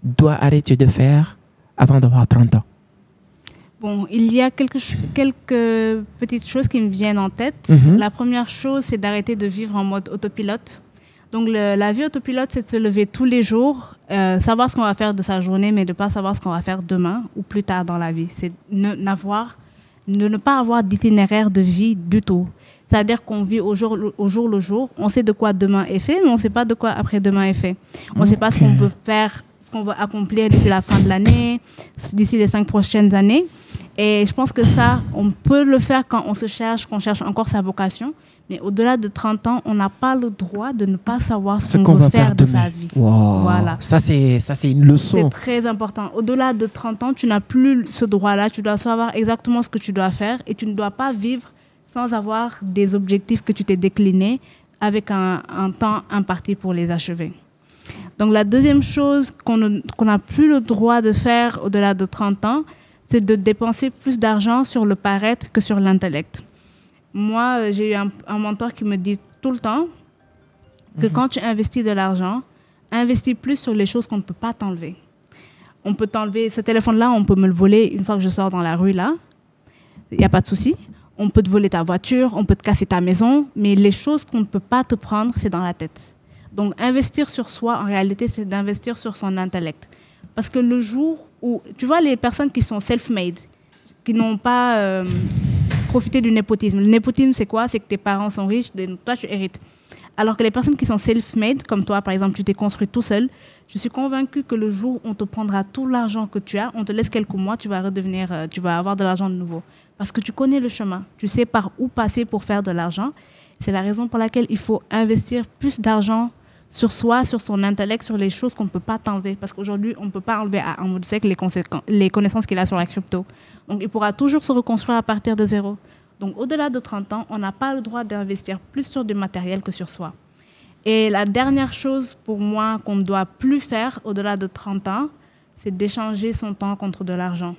doit arrêter de faire avant d'avoir 30 ans? Bon, il y a quelques petites choses qui me viennent en tête. La première chose, c'est d'arrêter de vivre en mode autopilote. Donc, la vie autopilote, c'est de se lever tous les jours, savoir ce qu'on va faire de sa journée, mais de ne pas savoir ce qu'on va faire demain ou plus tard dans la vie. C'est de ne pas avoir d'itinéraire de vie du tout. C'est-à-dire qu'on vit au jour le jour. On sait de quoi demain est fait, mais on ne sait pas de quoi après-demain est fait. On ne sait pas ce qu'on peut faire, ce qu'on va accomplir d'ici la fin de l'année, d'ici les 5 prochaines années. Et je pense que ça, on peut le faire quand on se cherche, qu'on cherche encore sa vocation. Mais au-delà de 30 ans, on n'a pas le droit de ne pas savoir ce qu'on veut faire de sa vie. Wow. Voilà. Ça, c'est une leçon. C'est très important. Au-delà de 30 ans, tu n'as plus ce droit-là. Tu dois savoir exactement ce que tu dois faire et tu ne dois pas vivre sans avoir des objectifs que tu t'es déclinés avec un temps imparti pour les achever. Donc, la deuxième chose qu'on n'a plus le droit de faire au-delà de 30 ans, c'est de dépenser plus d'argent sur le paraître que sur l'intellect. Moi, j'ai eu un mentor qui me dit tout le temps que quand tu investis de l'argent, investis plus sur les choses qu'on ne peut pas t'enlever. On peut t'enlever ce téléphone-là, on peut me le voler une fois que je sors dans la rue, là. Il n'y a pas de souci. On peut te voler ta voiture, on peut te casser ta maison, mais les choses qu'on ne peut pas te prendre, c'est dans la tête. Donc, investir sur soi, en réalité, c'est d'investir sur son intellect. Parce que le jour où... Tu vois, les personnes qui sont self-made, qui n'ont pas profité du népotisme. Le népotisme, c'est quoi? C'est que tes parents sont riches, toi, tu hérites. Alors que les personnes qui sont self-made, comme toi, par exemple, tu t'es construit tout seul, je suis convaincue que le jour où on te prendra tout l'argent que tu as, on te laisse quelques mois, tu vas avoir de l'argent de nouveau. Parce que tu connais le chemin. Tu sais par où passer pour faire de l'argent. C'est la raison pour laquelle il faut investir plus d'argent sur soi, sur son intellect, sur les choses qu'on ne peut pas t'enlever. Parce qu'aujourd'hui, on ne peut pas enlever à un Modusek les connaissances qu'il a sur la crypto. Donc, il pourra toujours se reconstruire à partir de zéro. Donc, au-delà de 30 ans, on n'a pas le droit d'investir plus sur du matériel que sur soi. Et la dernière chose, pour moi, qu'on ne doit plus faire au-delà de 30 ans, c'est d'échanger son temps contre de l'argent.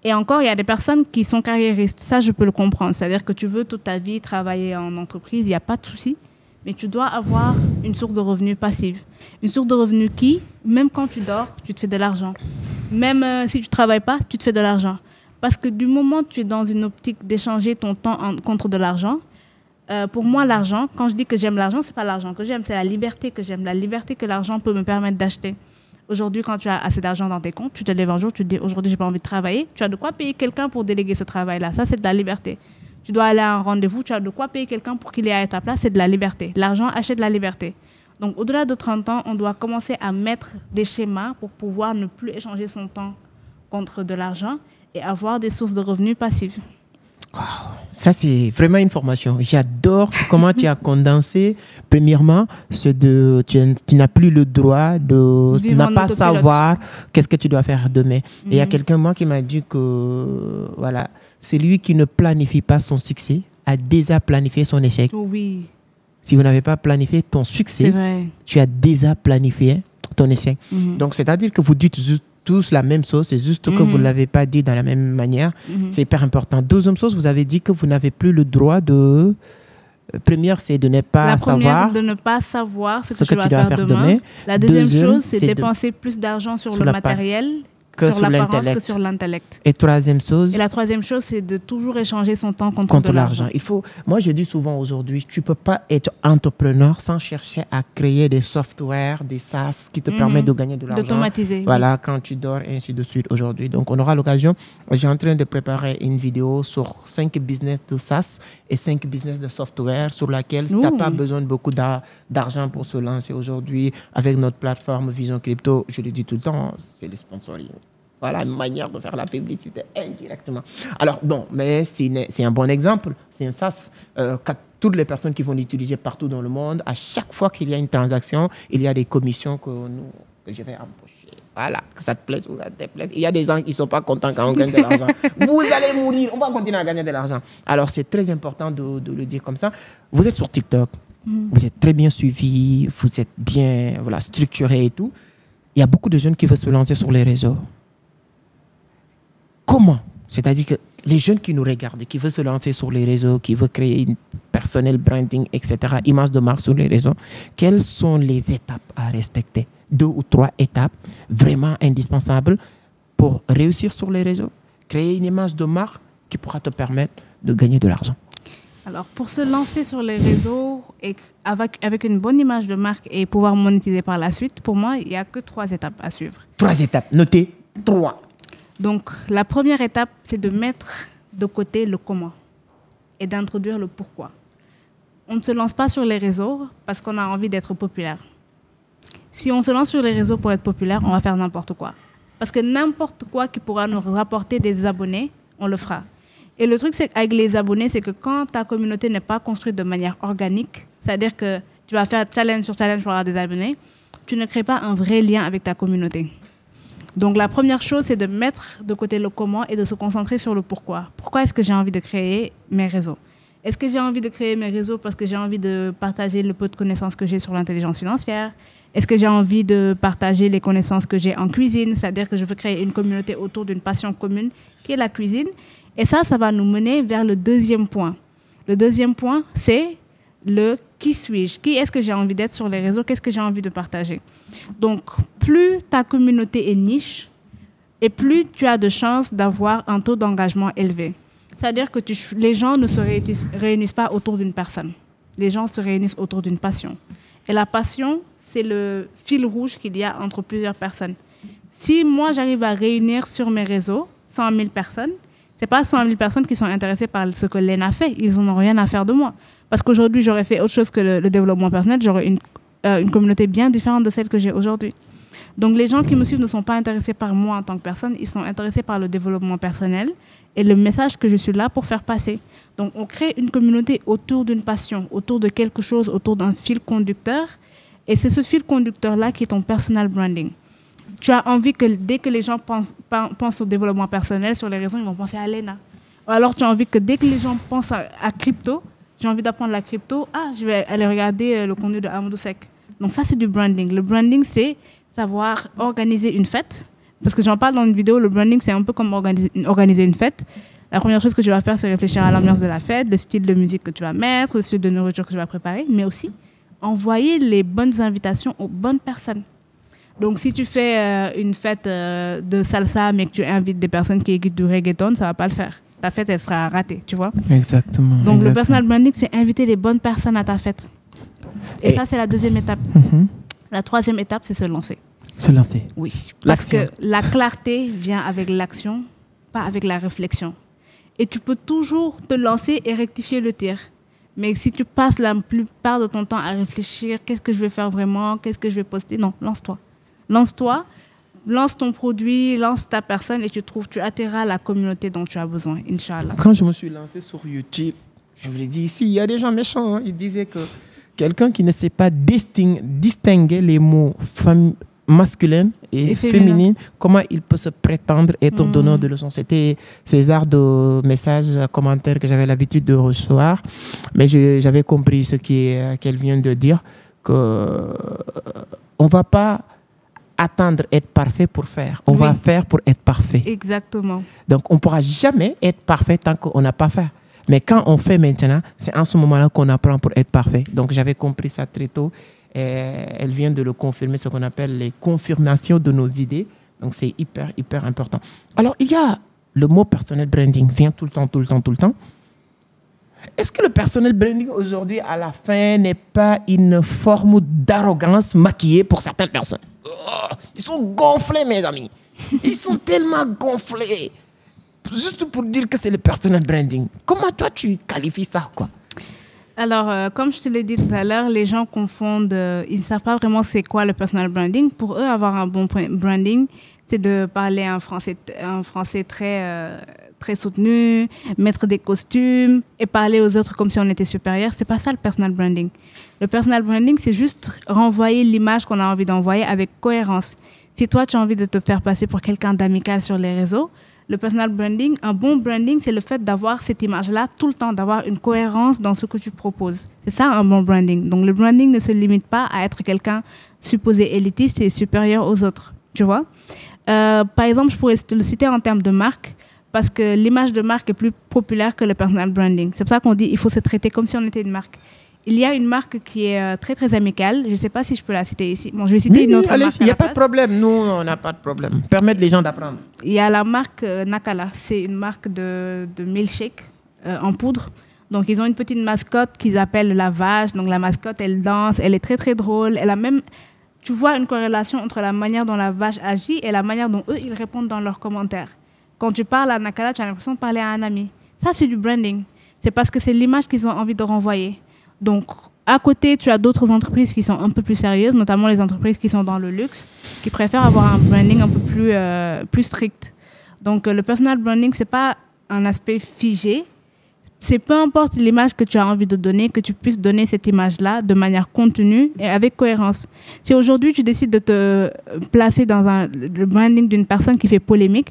Et encore, il y a des personnes qui sont carriéristes. Ça, je peux le comprendre. C'est-à-dire que tu veux toute ta vie travailler en entreprise, il n'y a pas de souci. Mais tu dois avoir une source de revenus passive. Une source de revenus qui, même quand tu dors, tu te fais de l'argent. Même si tu ne travailles pas, tu te fais de l'argent. Parce que du moment où tu es dans une optique d'échanger ton temps contre de l'argent, pour moi, l'argent, quand je dis que j'aime l'argent, ce n'est pas l'argent que j'aime, c'est la liberté que j'aime. La liberté que l'argent peut me permettre d'acheter. Aujourd'hui, quand tu as assez d'argent dans tes comptes, tu te lèves un jour, tu te dis aujourd'hui, je n'ai pas envie de travailler. Tu as de quoi payer quelqu'un pour déléguer ce travail-là. Ça, c'est de la liberté. Tu dois aller à un rendez-vous, tu as de quoi payer quelqu'un pour qu'il aille à ta place. C'est de la liberté. L'argent achète de la liberté. Donc, au-delà de 30 ans, on doit commencer à mettre des schémas pour pouvoir ne plus échanger son temps contre de l'argent et avoir des sources de revenus passives. Ça, c'est vraiment une formation. J'adore comment tu as condensé. Premièrement, tu n'as plus le droit de ne pas savoir qu'est-ce que tu dois faire demain. Et il y a quelqu'un, moi, qui m'a dit que voilà, celui qui ne planifie pas son succès a déjà planifié son échec. Oui. Si vous n'avez pas planifié ton succès, tu as déjà planifié ton échec. Donc, c'est-à-dire que vous dites tous la même chose, c'est juste que vous ne l'avez pas dit dans la même manière. C'est hyper important. Deuxième chose, vous avez dit que vous n'avez plus le droit de... Première, c'est de ne pas savoir... de ne pas savoir ce que tu dois faire demain. La deuxième chose, c'est dépenser plus d'argent sur le matériel sur l'apparence que sur l'intellect. Et troisième chose... Et la troisième chose, c'est de toujours échanger son temps contre de l'argent. Moi, je dis souvent aujourd'hui, tu ne peux pas être entrepreneur sans chercher à créer des softwares, des SaaS qui te permettent de gagner de l'argent. D'automatiser. Voilà, quand tu dors, et ainsi de suite aujourd'hui. Donc, on aura l'occasion. J'ai en train de préparer une vidéo sur 5 business de SaaS et 5 business de software sur laquelle tu n'as pas besoin de beaucoup d'argent pour se lancer aujourd'hui avec notre plateforme Vision Crypto. Je le dis tout le temps, c'est le sponsoring. Voilà une manière de faire la publicité indirectement. Alors, bon, mais c'est un bon exemple. C'est un SaaS. Toutes les personnes qui vont l'utiliser partout dans le monde, à chaque fois qu'il y a une transaction, il y a des commissions que je vais empocher. Voilà, que ça te plaise ou ça te déplaise. Il y a des gens qui ne sont pas contents quand on gagne de l'argent. Vous allez mourir, on va continuer à gagner de l'argent. Alors, c'est très important de le dire comme ça. Vous êtes sur TikTok, vous êtes très bien suivi, vous êtes bien structuré et tout. Il y a beaucoup de jeunes qui veulent se lancer sur les réseaux. Comment? C'est-à-dire que les jeunes qui nous regardent, qui veulent se lancer sur les réseaux, qui veulent créer une personnel branding, etc., image de marque sur les réseaux, quelles sont les étapes à respecter? 2 ou 3 étapes vraiment indispensables pour réussir sur les réseaux, créer une image de marque qui pourra te permettre de gagner de l'argent. Alors, pour se lancer sur les réseaux et avec une bonne image de marque et pouvoir monétiser par la suite, pour moi, il n'y a que 3 étapes à suivre. 3 étapes, notez 3. Donc, la première étape, c'est de mettre de côté le comment et d'introduire le pourquoi. On ne se lance pas sur les réseaux parce qu'on a envie d'être populaire. Si on se lance sur les réseaux pour être populaire, on va faire n'importe quoi. Parce que n'importe quoi qui pourra nous rapporter des abonnés, on le fera. Et le truc avec les abonnés, c'est que quand ta communauté n'est pas construite de manière organique, c'est-à-dire que tu vas faire challenge sur challenge pour avoir des abonnés, tu ne crées pas un vrai lien avec ta communauté. Donc, la première chose, c'est de mettre de côté le comment et de se concentrer sur le pourquoi. Pourquoi est-ce que j'ai envie de créer mes réseaux? Est-ce que j'ai envie de créer mes réseaux parce que j'ai envie de partager le peu de connaissances que j'ai sur l'intelligence financière? Est-ce que j'ai envie de partager les connaissances que j'ai en cuisine? C'est-à-dire que je veux créer une communauté autour d'une passion commune qui est la cuisine. Et ça va nous mener vers le deuxième point. Le deuxième point, c'est le qui suis-je? Qui est-ce que j'ai envie d'être sur les réseaux? Qu'est-ce que j'ai envie de partager? Donc, plus ta communauté est niche et plus tu as de chances d'avoir un taux d'engagement élevé. C'est-à-dire que les gens ne se réunissent pas autour d'une personne. Les gens se réunissent autour d'une passion. Et la passion, c'est le fil rouge qu'il y a entre plusieurs personnes. Si moi, j'arrive à réunir sur mes réseaux 100 000 personnes, ce n'est pas 100 000 personnes qui sont intéressées par ce que Lena fait. Ils n'en ont rien à faire de moi. Parce qu'aujourd'hui, j'aurais fait autre chose que le développement personnel. J'aurais une communauté bien différente de celle que j'ai aujourd'hui. Donc, les gens qui me suivent ne sont pas intéressés par moi en tant que personne. Ils sont intéressés par le développement personnel et le message que je suis là pour faire passer. Donc, on crée une communauté autour d'une passion, autour de quelque chose, autour d'un fil conducteur. Et c'est ce fil conducteur-là qui est ton personal branding. Tu as envie que dès que les gens pensent au développement personnel sur les réseaux, ils vont penser à Lena. Ou alors, tu as envie que dès que les gens pensent à crypto, j'ai envie d'apprendre la crypto, je vais aller regarder le contenu de Amadou Seck. Donc ça, c'est du branding. Le branding, c'est savoir organiser une fête. Parce que j'en parle dans une vidéo, le branding, c'est un peu comme organiser une fête. La première chose que tu vas faire, c'est réfléchir à l'ambiance de la fête, le style de musique que tu vas mettre, le style de nourriture que tu vas préparer, mais aussi envoyer les bonnes invitations aux bonnes personnes. Donc, si tu fais une fête de salsa, mais que tu invites des personnes qui écoutent du reggaeton, ça ne va pas le faire. Ta fête, elle sera ratée, tu vois. Exactement. Donc, le personal branding, c'est inviter les bonnes personnes à ta fête. Et ça, c'est la deuxième étape. La troisième étape, c'est se lancer. Se lancer. Oui. Parce que la clarté vient avec l'action, pas avec la réflexion. Et tu peux toujours te lancer et rectifier le tir. Mais si tu passes la plupart de ton temps à réfléchir, qu'est-ce que je vais faire vraiment, qu'est-ce que je vais poster? Non, lance-toi. Lance-toi, lance ton produit, lance ta personne et tu attireras la communauté dont tu as besoin, Inch'Allah. Quand je me suis lancé sur YouTube, je vous l'ai dit ici, il y a des gens méchants. Ils disaient que quelqu'un qui ne sait pas distinguer les mots masculins et féminins, comment il peut se prétendre être donneur de leçons. C'était César de messages, commentaires que j'avais l'habitude de recevoir. Mais j'avais compris ce qu'elle vient de dire, qu'on ne va pas attendre être parfait pour faire. On va faire pour être parfait. Exactement. Donc, on ne pourra jamais être parfait tant qu'on n'a pas fait. Mais quand on fait maintenant, c'est en ce moment-là qu'on apprend pour être parfait. Donc, j'avais compris ça très tôt. Et elle vient de le confirmer, ce qu'on appelle les confirmations de nos idées. Donc, c'est hyper, hyper important. Alors, il y a le mot personnel branding, vient tout le temps. Est-ce que le personnel branding aujourd'hui, à la fin, n'est pas une forme d'arrogance maquillée pour certaines personnes? Oh, ils sont gonflés, mes amis. Ils sont tellement gonflés. Juste pour dire que c'est le personal branding. Comment toi, tu qualifies ça, quoi? Alors, comme je te l'ai dit tout à l'heure, les gens confondent, ils ne savent pas vraiment c'est quoi le personal branding. Pour eux, avoir un bon branding, c'est de parler un français très soutenu, mettre des costumes et parler aux autres comme si on était supérieur. C'est pas ça le personal branding. Le personal branding, c'est juste renvoyer l'image qu'on a envie d'envoyer avec cohérence. Si toi, tu as envie de te faire passer pour quelqu'un d'amical sur les réseaux, le personal branding, un bon branding, c'est le fait d'avoir cette image-là tout le temps, d'avoir une cohérence dans ce que tu proposes. C'est ça un bon branding. Donc le branding ne se limite pas à être quelqu'un supposé élitiste et supérieur aux autres. Tu vois? Par exemple, je pourrais te le citer en termes de marque, parce que l'image de marque est plus populaire que le personal branding. C'est pour ça qu'on dit qu'il faut se traiter comme si on était une marque. Il y a une marque qui est très, très amicale. Je ne sais pas si je peux la citer ici. Bon, je vais citer une autre marque. Il n'y a pas de problème. Nous, on n'a pas de problème. Permettre les gens d'apprendre. Il y a la marque Nakala. C'est une marque de milkshake en poudre. Donc, ils ont une petite mascotte qu'ils appellent la vache. Donc, la mascotte, elle danse. Elle est très, très drôle. Elle a même... Tu vois une corrélation entre la manière dont la vache agit et la manière dont eux, ils répondent dans leurs commentaires. Quand tu parles à Nakala, tu as l'impression de parler à un ami. Ça, c'est du branding. C'est parce que c'est l'image qu'ils ont envie de renvoyer. Donc, à côté, tu as d'autres entreprises qui sont un peu plus sérieuses, notamment les entreprises qui sont dans le luxe, qui préfèrent avoir un branding un peu plus strict. Donc, le personal branding, ce n'est pas un aspect figé. C'est peu importe l'image que tu as envie de donner, que tu puisses donner cette image-là de manière contenue et avec cohérence. Si aujourd'hui, tu décides de te placer dans le branding d'une personne qui fait polémique,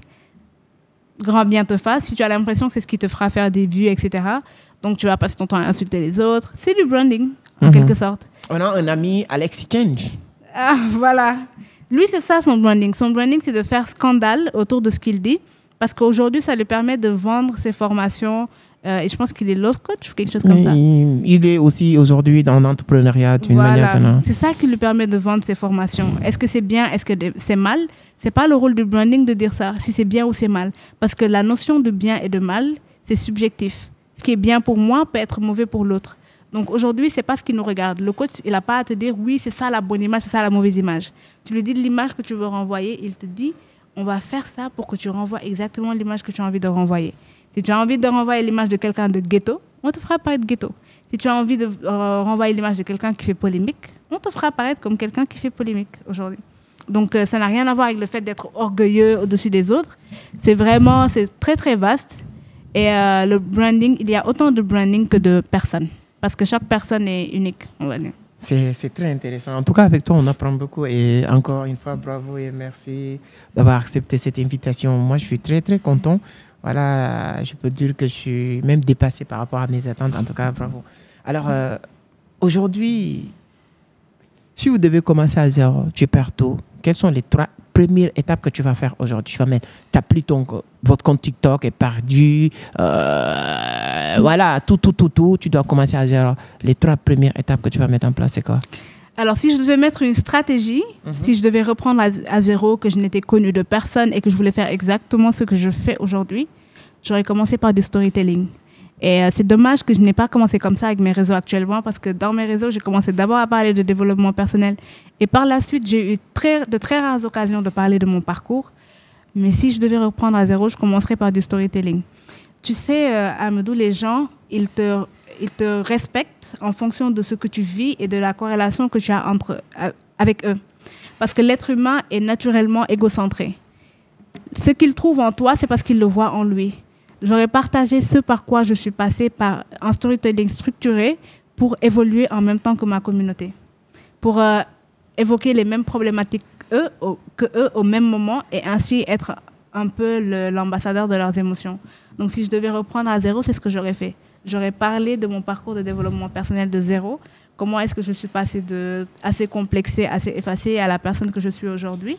grand bien te fasse. Si tu as l'impression que c'est ce qui te fera faire des vues, etc., donc tu vas passer ton temps à insulter les autres. C'est du branding, en quelque sorte. On a un ami, Alex Change. Ah, voilà. Lui, c'est ça son branding. Son branding, c'est de faire scandale autour de ce qu'il dit, parce qu'aujourd'hui, ça lui permet de vendre ses formations. Et je pense qu'il est love coach ou quelque chose comme ça. Il est aussi aujourd'hui dans l'entrepreneuriat d'une manière générale. C'est ça qui lui permet de vendre ses formations. Est-ce que c'est bien? Est-ce que c'est mal? C'est pas le rôle du branding de dire ça, si c'est bien ou c'est mal. Parce que la notion de bien et de mal, c'est subjectif. Ce qui est bien pour moi peut être mauvais pour l'autre. Donc aujourd'hui, c'est pas ce qui nous regarde. Le coach, il n'a pas à te dire oui, c'est ça la bonne image, c'est ça la mauvaise image. Tu lui dis l'image que tu veux renvoyer, il te dit on va faire ça pour que tu renvoies exactement l'image que tu as envie de renvoyer. Si tu as envie de renvoyer l'image de quelqu'un de ghetto, on te fera paraître ghetto. Si tu as envie de renvoyer l'image de quelqu'un qui fait polémique, on te fera paraître comme quelqu'un qui fait polémique aujourd'hui. Donc, ça n'a rien à voir avec le fait d'être orgueilleux au-dessus des autres. C'est très, très vaste. Et le branding, il y a autant de branding que de personnes. Parce que chaque personne est unique, on va dire. C'est très intéressant. En tout cas, avec toi, on apprend beaucoup. Et encore une fois, bravo et merci d'avoir accepté cette invitation. Moi, je suis très, très content. Voilà, je peux dire que je suis même dépassé par rapport à mes attentes. En tout cas, bravo. Alors, aujourd'hui, si vous devez commencer à zéro, tu perds tout. Quelles sont les 3 premières étapes que tu vas faire aujourd'hui? Tu vas mettre, votre compte TikTok est perdu. Voilà, tout. Tu dois commencer à zéro. Les 3 premières étapes que tu vas mettre en place, c'est quoi? Alors, si je devais mettre une stratégie, si je devais reprendre à zéro, que je n'étais connue de personne et que je voulais faire exactement ce que je fais aujourd'hui, j'aurais commencé par du storytelling. Et c'est dommage que je n'ai pas commencé comme ça avec mes réseaux actuellement, parce que dans mes réseaux, j'ai commencé d'abord à parler de développement personnel. Et par la suite, j'ai eu de très rares occasions de parler de mon parcours. Mais si je devais reprendre à zéro, je commencerais par du storytelling. Tu sais, Amadou, les gens, ils te respectent en fonction de ce que tu vis et de la corrélation que tu as avec eux. Parce que l'être humain est naturellement égocentré. Ce qu'il trouve en toi, c'est parce qu'il le voit en lui. J'aurais partagé ce par quoi je suis passée par un storytelling structuré pour évoluer en même temps que ma communauté. Pour évoquer les mêmes problématiques que eux au même moment et ainsi être un peu l'ambassadeur de leurs émotions. Donc si je devais reprendre à zéro, c'est ce que j'aurais fait. J'aurais parlé de mon parcours de développement personnel de zéro. Comment est-ce que je suis passée de assez complexée, assez effacée à la personne que je suis aujourd'hui.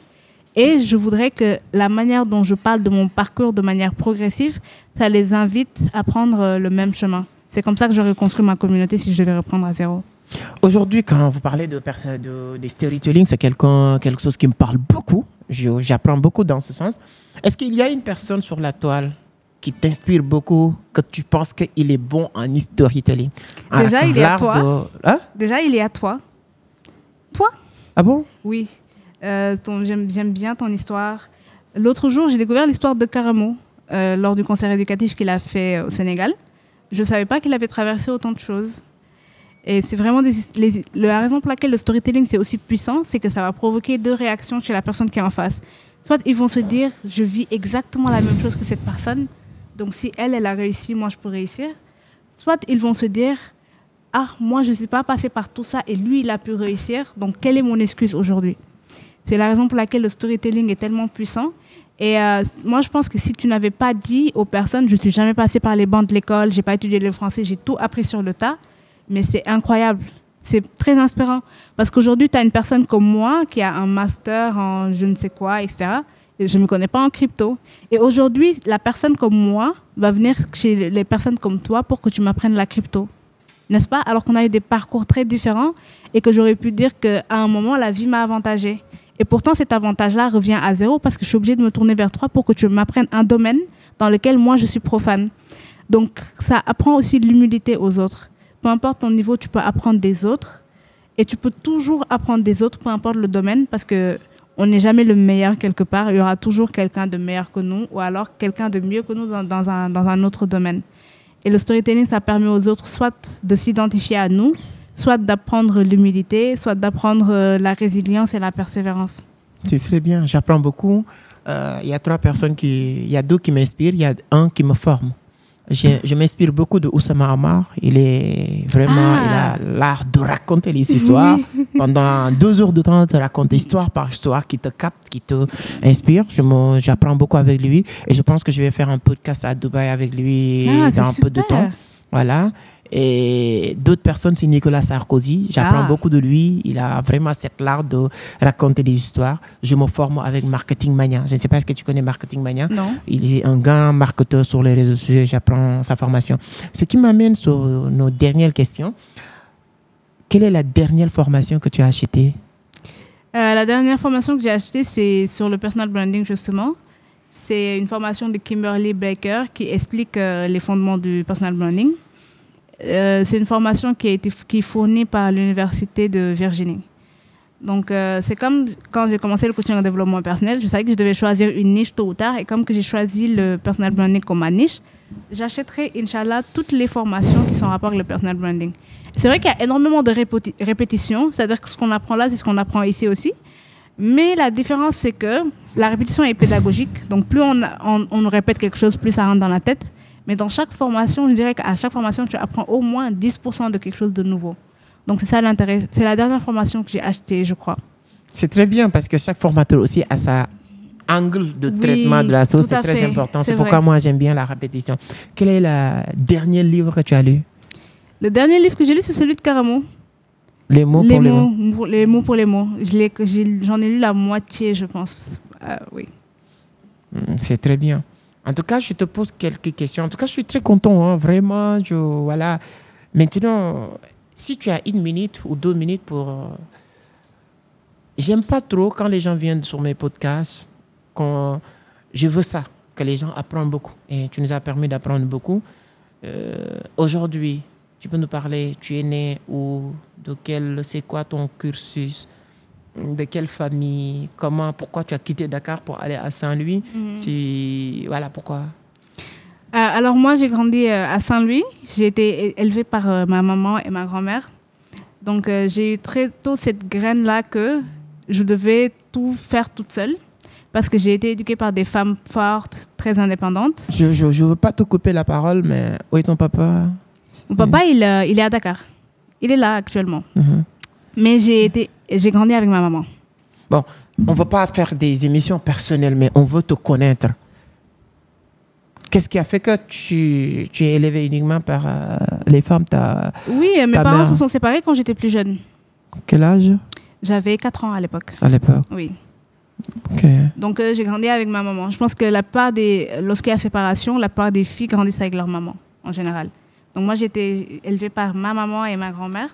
Et je voudrais que la manière dont je parle de mon parcours de manière progressive, ça les invite à prendre le même chemin. C'est comme ça que j'aurais construit ma communauté si je devais reprendre à zéro. Aujourd'hui, quand vous parlez de storytelling, c'est quelque chose qui me parle beaucoup. J'apprends beaucoup dans ce sens. Est-ce qu'il y a une personne sur la toile qui t'inspire beaucoup, que tu penses qu'il est bon en storytelling? Déjà, il est à toi. Déjà, il est à toi. Toi? Ah bon? Oui. J'aime bien ton histoire. L'autre jour, j'ai découvert l'histoire de Karamo lors du concert éducatif qu'il a fait au Sénégal. Je ne savais pas qu'il avait traversé autant de choses. Et c'est vraiment la raison pour laquelle le storytelling c'est aussi puissant, c'est que ça va provoquer deux réactions chez la personne qui est en face. Soit ils vont se dire, je vis exactement la même chose que cette personne, donc si elle a réussi, moi je peux réussir. Soit ils vont se dire, ah, moi je ne suis pas passé par tout ça et lui il a pu réussir, donc quelle est mon excuse aujourd'hui? C'est la raison pour laquelle le storytelling est tellement puissant. Et moi je pense que si tu n'avais pas dit aux personnes, je ne suis jamais passé par les bancs de l'école, je n'ai pas étudié le français, j'ai tout appris sur le tas, mais c'est incroyable, c'est très inspirant. Parce qu'aujourd'hui, tu as une personne comme moi qui a un master en je ne sais quoi, etc. Et je ne me connais pas en crypto. Et aujourd'hui, la personne comme moi va venir chez les personnes comme toi pour que tu m'apprennes la crypto. N'est-ce pas? Alors qu'on a eu des parcours très différents et que j'aurais pu dire qu'à un moment, la vie m'a avantagée. Et pourtant, cet avantage-là revient à zéro parce que je suis obligée de me tourner vers toi pour que tu m'apprennes un domaine dans lequel moi, je suis profane. Donc, ça apprend aussi l'humilité aux autres. Peu importe ton niveau, tu peux apprendre des autres. Et tu peux toujours apprendre des autres, peu importe le domaine, parce qu'on n'est jamais le meilleur quelque part. Il y aura toujours quelqu'un de meilleur que nous ou alors quelqu'un de mieux que nous dans un autre domaine. Et le storytelling, ça permet aux autres soit de s'identifier à nous, soit d'apprendre l'humilité, soit d'apprendre la résilience et la persévérance. C'est très bien, j'apprends beaucoup. Il y a il y a deux qui m'inspirent, il y a un qui me forme. Je m'inspire beaucoup de Oussama Hamar. Il a l'art de raconter les histoires. Oui. Pendant 2 heures de temps, de raconter histoire par histoire qui te capte, qui te inspire. J'apprends beaucoup avec lui et je pense que je vais faire un podcast à Dubaï avec lui dans un peu de temps. Voilà. Et d'autres personnes, c'est Nicolas Sarkozy. J'apprends beaucoup de lui. Il a vraiment cet art de raconter des histoires. Je me forme avec Marketing Mania. Je ne sais pas, est-ce que tu connais Marketing Mania? Non. Il est un grand marketeur sur les réseaux sociaux. J'apprends sa formation. Ce qui m'amène sur nos dernières questions. Quelle est la dernière formation que tu as achetée? La dernière formation que j'ai achetée, c'est sur le personal branding, justement. C'est une formation de Kimberly Baker qui explique les fondements du personal branding. C'est une formation qui est fournie par l'Université de Virginie. Donc, c'est comme quand j'ai commencé le coaching en développement personnel, je savais que je devais choisir une niche tôt ou tard. Et comme que j'ai choisi le personal branding comme ma niche, j'achèterai, Inch'Allah, toutes les formations qui sont en rapport avec le personal branding. C'est vrai qu'il y a énormément de répétitions. C'est-à-dire que ce qu'on apprend là, c'est ce qu'on apprend ici aussi. Mais la différence, c'est que la répétition est pédagogique. Donc, plus on répète quelque chose, plus ça rentre dans la tête. Mais dans chaque formation, je dirais qu'à chaque formation, tu apprends au moins 10% de quelque chose de nouveau. Donc, c'est ça l'intérêt. C'est la dernière formation que j'ai achetée, je crois. C'est très bien parce que chaque formateur aussi a sa angle de traitement de la chose. C'est très important. C'est pourquoi moi, j'aime bien la répétition. Quel est le dernier livre que tu as lu? Le dernier livre que j'ai lu, c'est celui de Karamo. Les mots pour les mots. Les mots pour les mots. J'en ai lu la moitié, je pense. Oui. C'est très bien. En tout cas, je te pose quelques questions. En tout cas, je suis très content, hein, vraiment. Voilà. Maintenant, si tu as 1 minute ou 2 minutes pour... J'aime pas trop quand les gens viennent sur mes podcasts. Je veux ça, que les gens apprennent beaucoup. Et tu nous as permis d'apprendre beaucoup. Aujourd'hui, tu peux nous parler, tu es né où, c'est quoi ton cursus, de quelle famille, pourquoi tu as quitté Dakar pour aller à Saint-Louis, voilà pourquoi. Alors moi j'ai grandi à Saint-Louis, j'ai été élevée par ma maman et ma grand-mère, donc j'ai eu très tôt cette graine là que je devais tout faire toute seule parce que j'ai été éduquée par des femmes fortes, très indépendantes. Je veux pas te couper la parole, mais où est ton papa? Mon papa, il est à Dakar. Il est là actuellement. Mais j'ai grandi avec ma maman. Bon, on ne veut pas faire des émissions personnelles, mais on veut te connaître. Qu'est-ce qui a fait que tu es élevé uniquement par les femmes? Oui, mes parents se sont séparés quand j'étais plus jeune. Quel âge? J'avais 4 ans à l'époque. À l'époque? Oui. Ok. Donc, j'ai grandi avec ma maman. Je pense que lorsqu'il y a séparation, la plupart des filles grandissent avec leur maman, en général. Donc, moi, j'ai été élevée par ma maman et ma grand-mère.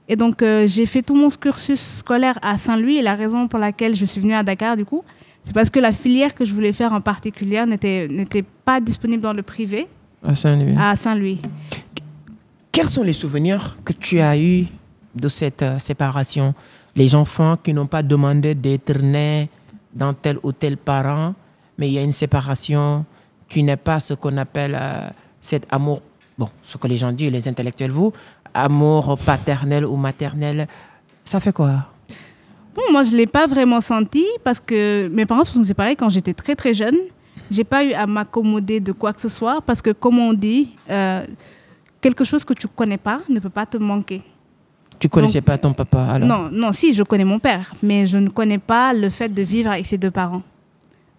Et donc, j'ai fait tout mon cursus scolaire à Saint-Louis. Et la raison pour laquelle je suis venue à Dakar, du coup, c'est parce que la filière que je voulais faire en particulier n'était pas disponible dans le privé. À Saint-Louis. À Saint-Louis. Quels sont les souvenirs que tu as eus de cette séparation? Les enfants qui n'ont pas demandé d'être nés dans tel ou tel parent, mais il y a une séparation. Tu n'es pas ce qu'on appelle cet amour, bon, ce que les gens disent, les intellectuels, vous, amour paternel ou maternel. Ça fait quoi? Bon, moi, je ne l'ai pas vraiment senti parce que mes parents se sont séparés quand j'étais très, très jeune. Je n'ai pas eu à m'accommoder de quoi que ce soit parce que, comme on dit, quelque chose que tu ne connais pas ne peut pas te manquer. Tu ne connaissais pas ton papa alors? Non, si, je connais mon père, mais je ne connais pas le fait de vivre avec ses deux parents.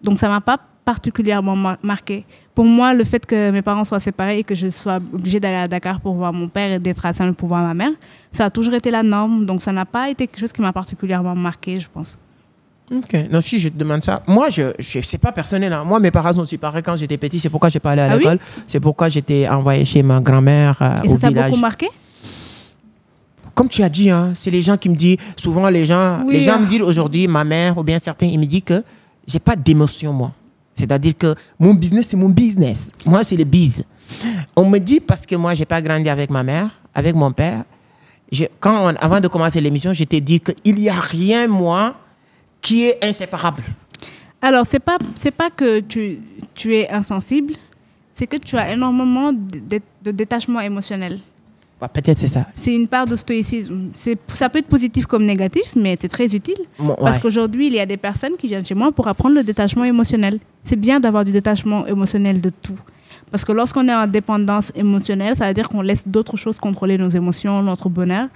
Donc, ça ne m'a pas particulièrement marqué. Pour moi, le fait que mes parents soient séparés et que je sois obligée d'aller à Dakar pour voir mon père et d'être à Saint-Louis pour voir ma mère, ça a toujours été la norme. Donc, ça n'a pas été quelque chose qui m'a particulièrement marqué, je pense. Ok. Non, si je te demande ça, moi, c'est pas personnel. Hein. Moi, mes parents sont séparés quand j'étais petit. C'est pourquoi je n'ai pas allé à l'école. Oui? C'est pourquoi j'étais envoyé chez ma grand-mère au village. Et ça t'a beaucoup marqué? Comme tu as dit, hein, c'est les gens qui me disent, souvent les gens me disent aujourd'hui, ma mère ou bien certains, ils me disent que j'ai pas d'émotion, moi. C'est-à-dire que mon business, c'est mon business. Moi, c'est le biz. On me dit, parce que moi, j'ai pas grandi avec ma mère, avec mon père. Avant de commencer l'émission, je t'ai dit qu'il n'y a rien, moi, qui est inséparable. Alors, c'est pas que tu es insensible, c'est que tu as énormément de détachement émotionnel. Peut-être c'est ça. C'est une part de stoïcisme. Ça peut être positif comme négatif, mais c'est très utile. Parce qu'aujourd'hui, il y a des personnes qui viennent chez moi pour apprendre le détachement émotionnel. C'est bien d'avoir du détachement émotionnel de tout. Parce que lorsqu'on est en dépendance émotionnelle, ça veut dire qu'on laisse d'autres choses contrôler nos émotions, notre bonheur.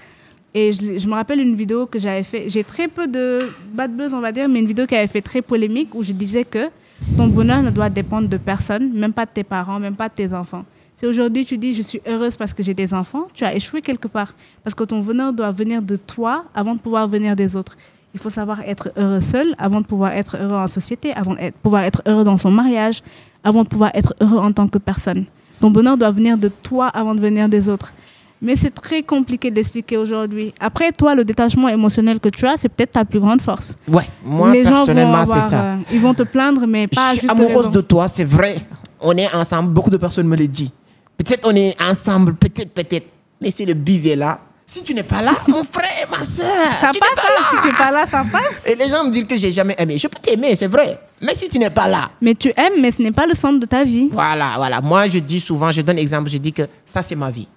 Et je me rappelle une vidéo que j'avais fait. J'ai très peu de bad buzz, on va dire, mais une vidéo qui avait fait très polémique où je disais que ton bonheur ne doit dépendre de personne, même pas de tes parents, même pas de tes enfants. Si aujourd'hui tu dis je suis heureuse parce que j'ai des enfants, tu as échoué quelque part. Parce que ton bonheur doit venir de toi avant de pouvoir venir des autres. Il faut savoir être heureux seul avant de pouvoir être heureux en société, avant de pouvoir être heureux dans son mariage, avant de pouvoir être heureux en tant que personne. Ton bonheur doit venir de toi avant de venir des autres. Mais c'est très compliqué d'expliquer aujourd'hui. Après, toi, le détachement émotionnel que tu as, c'est peut-être ta plus grande force. Ouais, moi, personnellement, c'est ça. Ils vont te plaindre, mais pas juste. Je suis amoureuse de toi, c'est vrai. On est ensemble, beaucoup de personnes me le disent. Peut-être on est ensemble, peut-être. Mais c'est le baiser là. Si tu n'es pas là, mon frère, ma soeur, ça passe, si tu n'es pas là, ça passe. Et les gens me disent que j'ai jamais aimé. Je peux t'aimer, c'est vrai. Mais si tu n'es pas là. Mais tu aimes, mais ce n'est pas le centre de ta vie. Voilà. Moi, je dis souvent, je donne exemple, je dis que ça, c'est ma vie.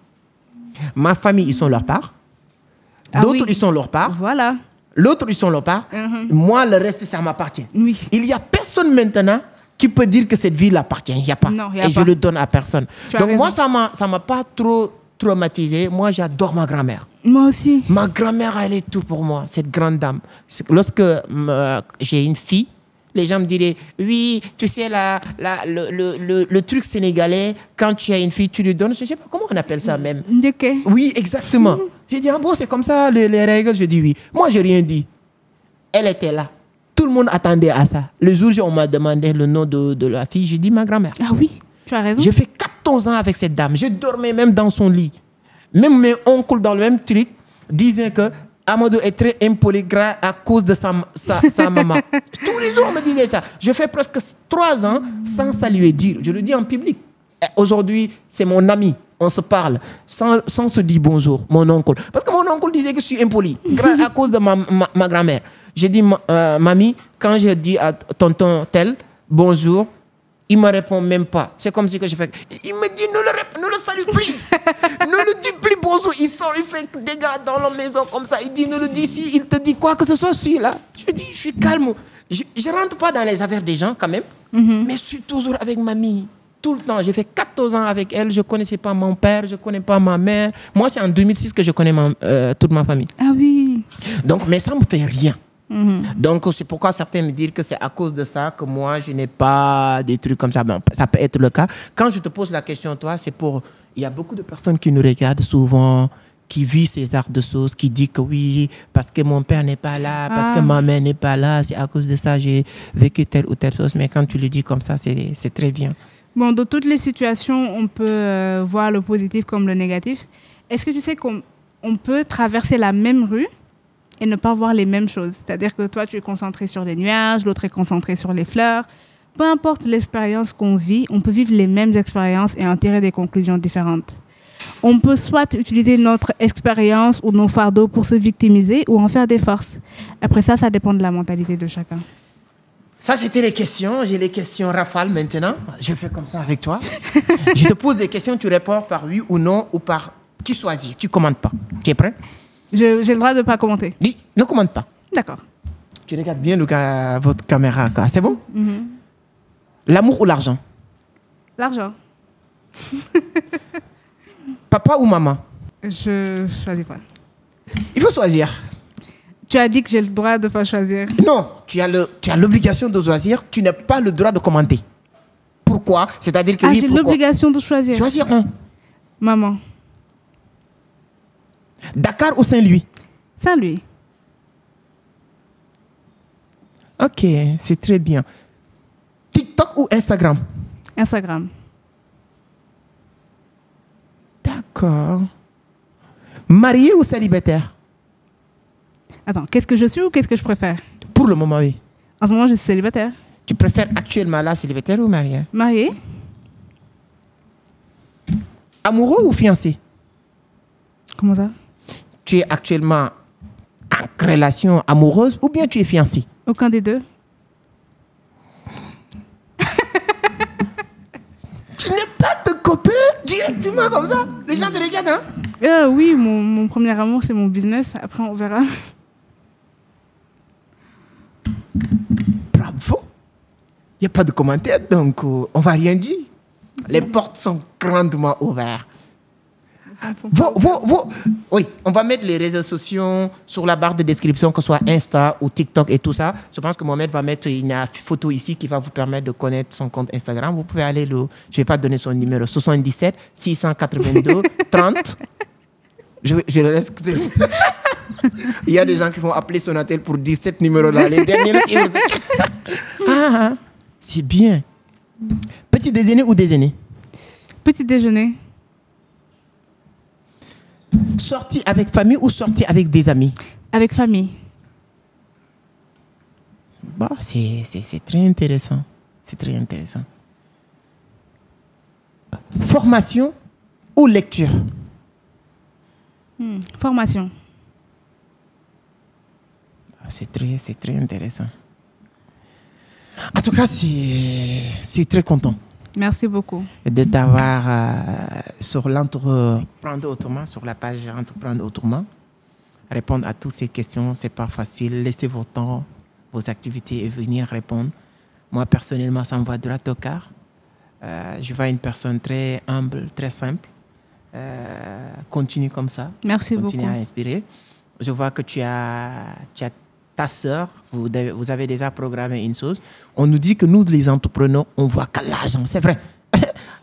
Ma famille, ils sont leur part. D'autres, ils sont leur part. Voilà. L'autre, ils sont leur part. Moi, le reste, ça m'appartient. Oui. Il n'y a personne maintenant qui peut dire que cette vie l'appartient. Il n'y a pas. Non, y a et pas. je le donne à personne. Donc raison. moi, ça m'a pas trop traumatisé. Moi, j'adore ma grand-mère. Moi aussi. Ma grand-mère, elle est tout pour moi, cette grande dame. Lorsque j'ai une fille, les gens me diraient, oui, tu sais, le truc sénégalais, quand tu as une fille, tu lui donnes, je ne sais pas comment on appelle ça même. Ndeke. Oui, exactement. J'ai dit, ah bon, c'est comme ça, les règles. Je dis oui. Moi, je n'ai rien dit. Elle était là. Tout le monde attendait à ça. Le jour où on m'a demandé le nom de la fille, j'ai dit ma grand-mère. Ah oui, tu as raison. J'ai fait 14 ans avec cette dame. Je dormais même dans son lit. Même mes oncles dans le même truc disaient que Amadou est très impoli à cause de sa maman. Tous les jours, on me disait ça. Je fais presque 3 ans sans saluer, dire. Je le dis en public. Aujourd'hui, c'est mon ami. On se parle sans se dire bonjour, mon oncle. Parce que mon oncle disait que je suis impoli à cause de ma grand-mère. J'ai dit, mamie, quand je dis à tonton tel, bonjour, il ne me répond même pas. C'est comme si que je fais... Il me dit, ne le salue plus. Ne le dis plus bonjour. Il sort, il fait des dégâts dans la maison comme ça. Il dit, ne le dis si. Il te dit quoi que ce soit, celui-là. suis calme. Je ne rentre pas dans les affaires des gens quand même, mais je suis toujours avec mamie. Tout le temps. J'ai fait 14 ans avec elle. Je ne connaissais pas mon père, je ne connais pas ma mère. Moi, c'est en 2006 que je connais toute ma famille. Ah oui. Donc, mais ça ne me fait rien. Donc, c'est pourquoi certains me disent que c'est à cause de ça que moi, je n'ai pas des trucs comme ça. Bon, ça peut être le cas. Quand je te pose la question, toi, c'est pour... Il y a beaucoup de personnes qui nous regardent souvent, qui vivent ces arts de choses, qui disent que oui, parce que mon père n'est pas là, parce que ma mère n'est pas là, c'est à cause de ça j'ai vécu telle ou telle chose. Mais quand tu le dis comme ça, c'est très bien. Bon, dans toutes les situations, on peut voir le positif comme le négatif. Est-ce que tu sais qu'on peut traverser la même rue et ne pas voir les mêmes choses? C'est-à-dire que toi, tu es concentré sur les nuages, l'autre est concentré sur les fleurs. Peu importe l'expérience qu'on vit, on peut vivre les mêmes expériences et en tirer des conclusions différentes. On peut soit utiliser notre expérience ou nos fardeaux pour se victimiser ou en faire des forces. Après ça, ça dépend de la mentalité de chacun. Ça, c'était les questions. J'ai les questions rafales maintenant. Je fais comme ça avec toi. Je te pose des questions, tu réponds par oui ou non ou par... Tu choisis, tu ne commentes pas. Tu es prêt? J'ai le droit de ne pas commenter. Oui, ne commente pas. D'accord. Tu regardes bien votre caméra. C'est bon? L'amour ou l'argent? L'argent. Papa ou maman? Je choisis pas. Il faut choisir. Tu as dit que j'ai le droit de ne pas choisir. Non, tu as l'obligation de choisir. Tu n'as pas le droit de commenter. Pourquoi? C'est-à-dire que oui, j'ai pourquoi? l'obligation de choisir. Choisir un. Maman. Dakar ou Saint-Louis? Saint-Louis. Ok, c'est très bien. TikTok ou Instagram? Instagram. D'accord. Marié ou célibataire? Attends, qu'est-ce que je suis ou qu'est-ce que je préfère? Pour le moment, oui. En ce moment, je suis célibataire. Tu préfères actuellement là célibataire ou marié? Mariée. Amoureux ou fiancé? Comment ça? Tu es actuellement en relation amoureuse ou bien tu es fiancé? Aucun des deux. Tu n'es pas de copain directement comme ça? Les gens te regardent, hein? Oui, mon premier amour, c'est mon business. Après, on verra. Bravo. Il n'y a pas de commentaire, donc on ne va rien dire. Les portes sont grandement ouvertes. Oui, on va mettre les réseaux sociaux sur la barre de description, que ce soit Insta ou TikTok et tout ça. Je pense que Mohamed va mettre une photo ici qui va vous permettre de connaître son compte Instagram. Vous pouvez aller, je ne vais pas donner son numéro, 77 682 30. Je le laisse. Il y a des gens qui vont appeler Sonatel pour 17 numéros-là. Les derniers, c'est bien. Petit déjeuner ou déjeuner? Petit déjeuner. Sortie avec famille ou sortie avec des amis? Avec famille. Bon, c'est très intéressant. C'est très intéressant. Formation ou lecture? Formation. C'est très intéressant. En tout cas, je suis très content. Merci beaucoup. De t'avoir sur l'Entreprendre Autrement, sur la page Entreprendre Autrement. Répondre à toutes ces questions, ce n'est pas facile. Laissez vos temps, vos activités et venir répondre. Moi, personnellement, ça me va droit au cœur. Je vois une personne très humble, très simple. Continue comme ça. Merci beaucoup. Continue à inspirer. Je vois que tu as ta sœur, vous avez déjà programmé une chose. On nous dit que nous, les entrepreneurs, on voit que l'argent. C'est vrai.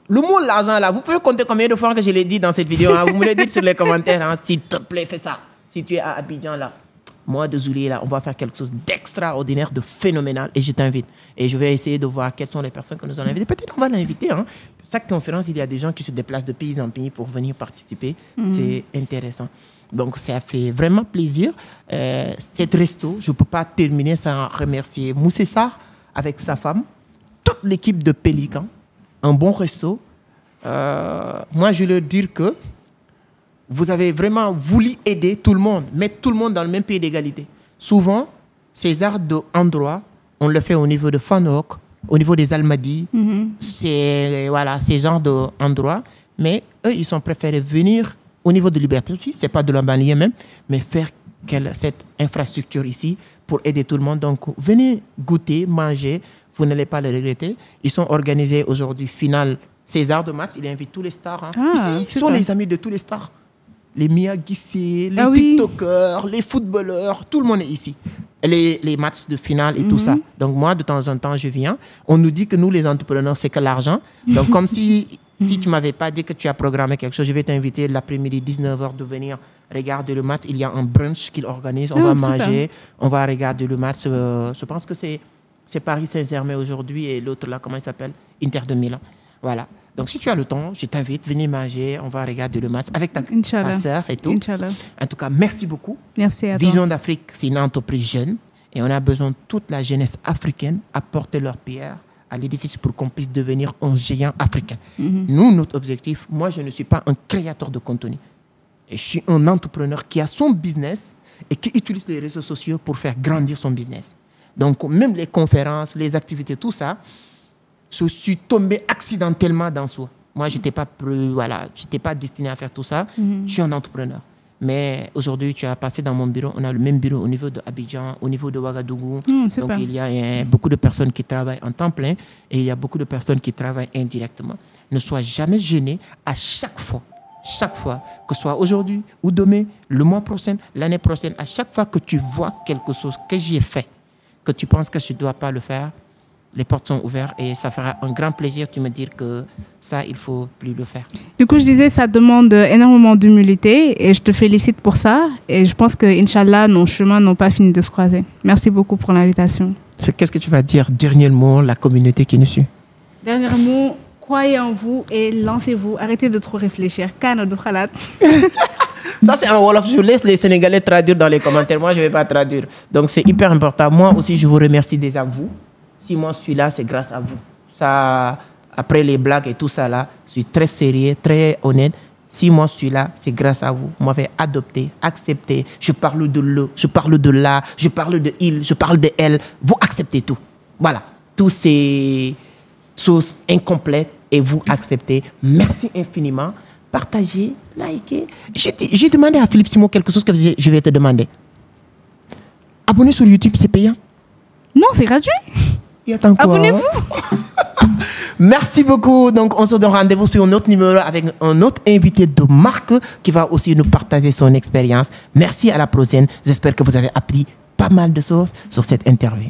Le mot l'argent, là, vous pouvez compter combien de fois que je l'ai dit dans cette vidéo. Vous me le dites sur les commentaires. S'il te plaît, fais ça. Si tu es à Abidjan, là, mois de juillet, là, on va faire quelque chose d'extraordinaire, de phénoménal. Et je t'invite. Et je vais essayer de voir quelles sont les personnes que nous allons inviter. Peut-être qu'on va l'inviter. Chaque conférence, il y a des gens qui se déplacent de pays en pays pour venir participer. C'est intéressant. Donc, ça fait vraiment plaisir. Cette resto, je ne peux pas terminer sans remercier Moussé Sarr avec sa femme, toute l'équipe de Pélican. Un bon resto. Moi, je veux leur dire que vous avez vraiment voulu aider tout le monde, mettre tout le monde dans le même pied d'égalité. Souvent, ces arts d'endroit, on le fait au niveau de Fanok, au niveau des Almadies, c'est voilà, ces genres d'endroits. Mais eux, ils sont préférés venir au niveau de Liberté aussi, ce n'est pas de la banlieue même, mais faire cette infrastructure ici pour aider tout le monde. Donc, venez goûter, manger. Vous n'allez pas le regretter. Ils sont organisés aujourd'hui, finale César de maths. Il invite tous les stars. Ici, ils sont les amis de tous les stars. Les Mia Guissé, les TikTokers, les footballeurs, tout le monde est ici. Les matchs de finale et tout ça. Donc moi, de temps en temps, je viens. On nous dit que nous, les entrepreneurs, c'est que l'argent. Donc comme si tu ne m'avais pas dit que tu as programmé quelque chose, je vais t'inviter l'après-midi, 19h, de venir regarder le match. Il y a un brunch qu'il organise. On va manger, on va regarder le match. Je pense que c'est Paris Saint-Germain aujourd'hui et l'autre là, comment il s'appelle? Inter de Milan. Voilà. Donc, si tu as le temps, je t'invite, venez manger, on va regarder le match avec ta sœur et tout. Inch'Allah. En tout cas, merci beaucoup. Merci à toi. Vision d'Afrique, c'est une entreprise jeune et on a besoin de toute la jeunesse africaine à porter leur pierre à l'édifice pour qu'on puisse devenir un géant africain. Nous, notre objectif, moi, je ne suis pas un créateur de contenu. Et je suis un entrepreneur qui a son business et qui utilise les réseaux sociaux pour faire grandir son business. Donc, même les conférences, les activités, tout ça, je suis tombé accidentellement dans ça. Moi, je n'étais pas destiné à faire tout ça. Je suis un entrepreneur. Mais aujourd'hui, tu as passé dans mon bureau. On a le même bureau au niveau de Abidjan, au niveau de Ouagadougou. Donc, il y a beaucoup de personnes qui travaillent en temps plein et il y a beaucoup de personnes qui travaillent indirectement. Ne sois jamais gêné à chaque fois, que ce soit aujourd'hui ou demain, le mois prochain, l'année prochaine, à chaque fois que tu vois quelque chose que j'ai fait, que tu penses que tu ne dois pas le faire, les portes sont ouvertes et ça fera un grand plaisir de me dire que ça, il ne faut plus le faire. Du coup, je disais, ça demande énormément d'humilité et je te félicite pour ça. Et je pense que, Inch'Allah, nos chemins n'ont pas fini de se croiser. Merci beaucoup pour l'invitation. Qu'est-ce que tu vas dire, dernier mot, la communauté qui nous suit? Dernier mot, croyez en vous et lancez-vous. Arrêtez de trop réfléchir. Kana de khalat. Ça, c'est en Wolof. Je laisse les Sénégalais traduire dans les commentaires. Moi, je ne vais pas traduire. Donc, c'est hyper important. Moi aussi, je vous remercie déjà, vous. Si moi je suis là, c'est grâce à vous. Ça, après les blagues et tout ça là, je suis très sérieux, très honnête. Si moi je suis là, c'est grâce à vous. Vous m'avez adopté, accepté. Je parle de le, je parle de là, je parle de il, je parle de elle. Vous acceptez tout. Voilà. Tous ces choses incomplètes et vous acceptez. Merci infiniment. Partagez, likez. J'ai demandé à Philippe Simon quelque chose que je vais te demander. Abonner sur YouTube, c'est payant? Non, c'est gratuit. Abonnez-vous. Merci beaucoup. Donc, on se donne rendez-vous sur un autre numéro avec un autre invité de marque qui va aussi nous partager son expérience. Merci, à la prochaine. J'espère que vous avez appris pas mal de choses sur cette interview.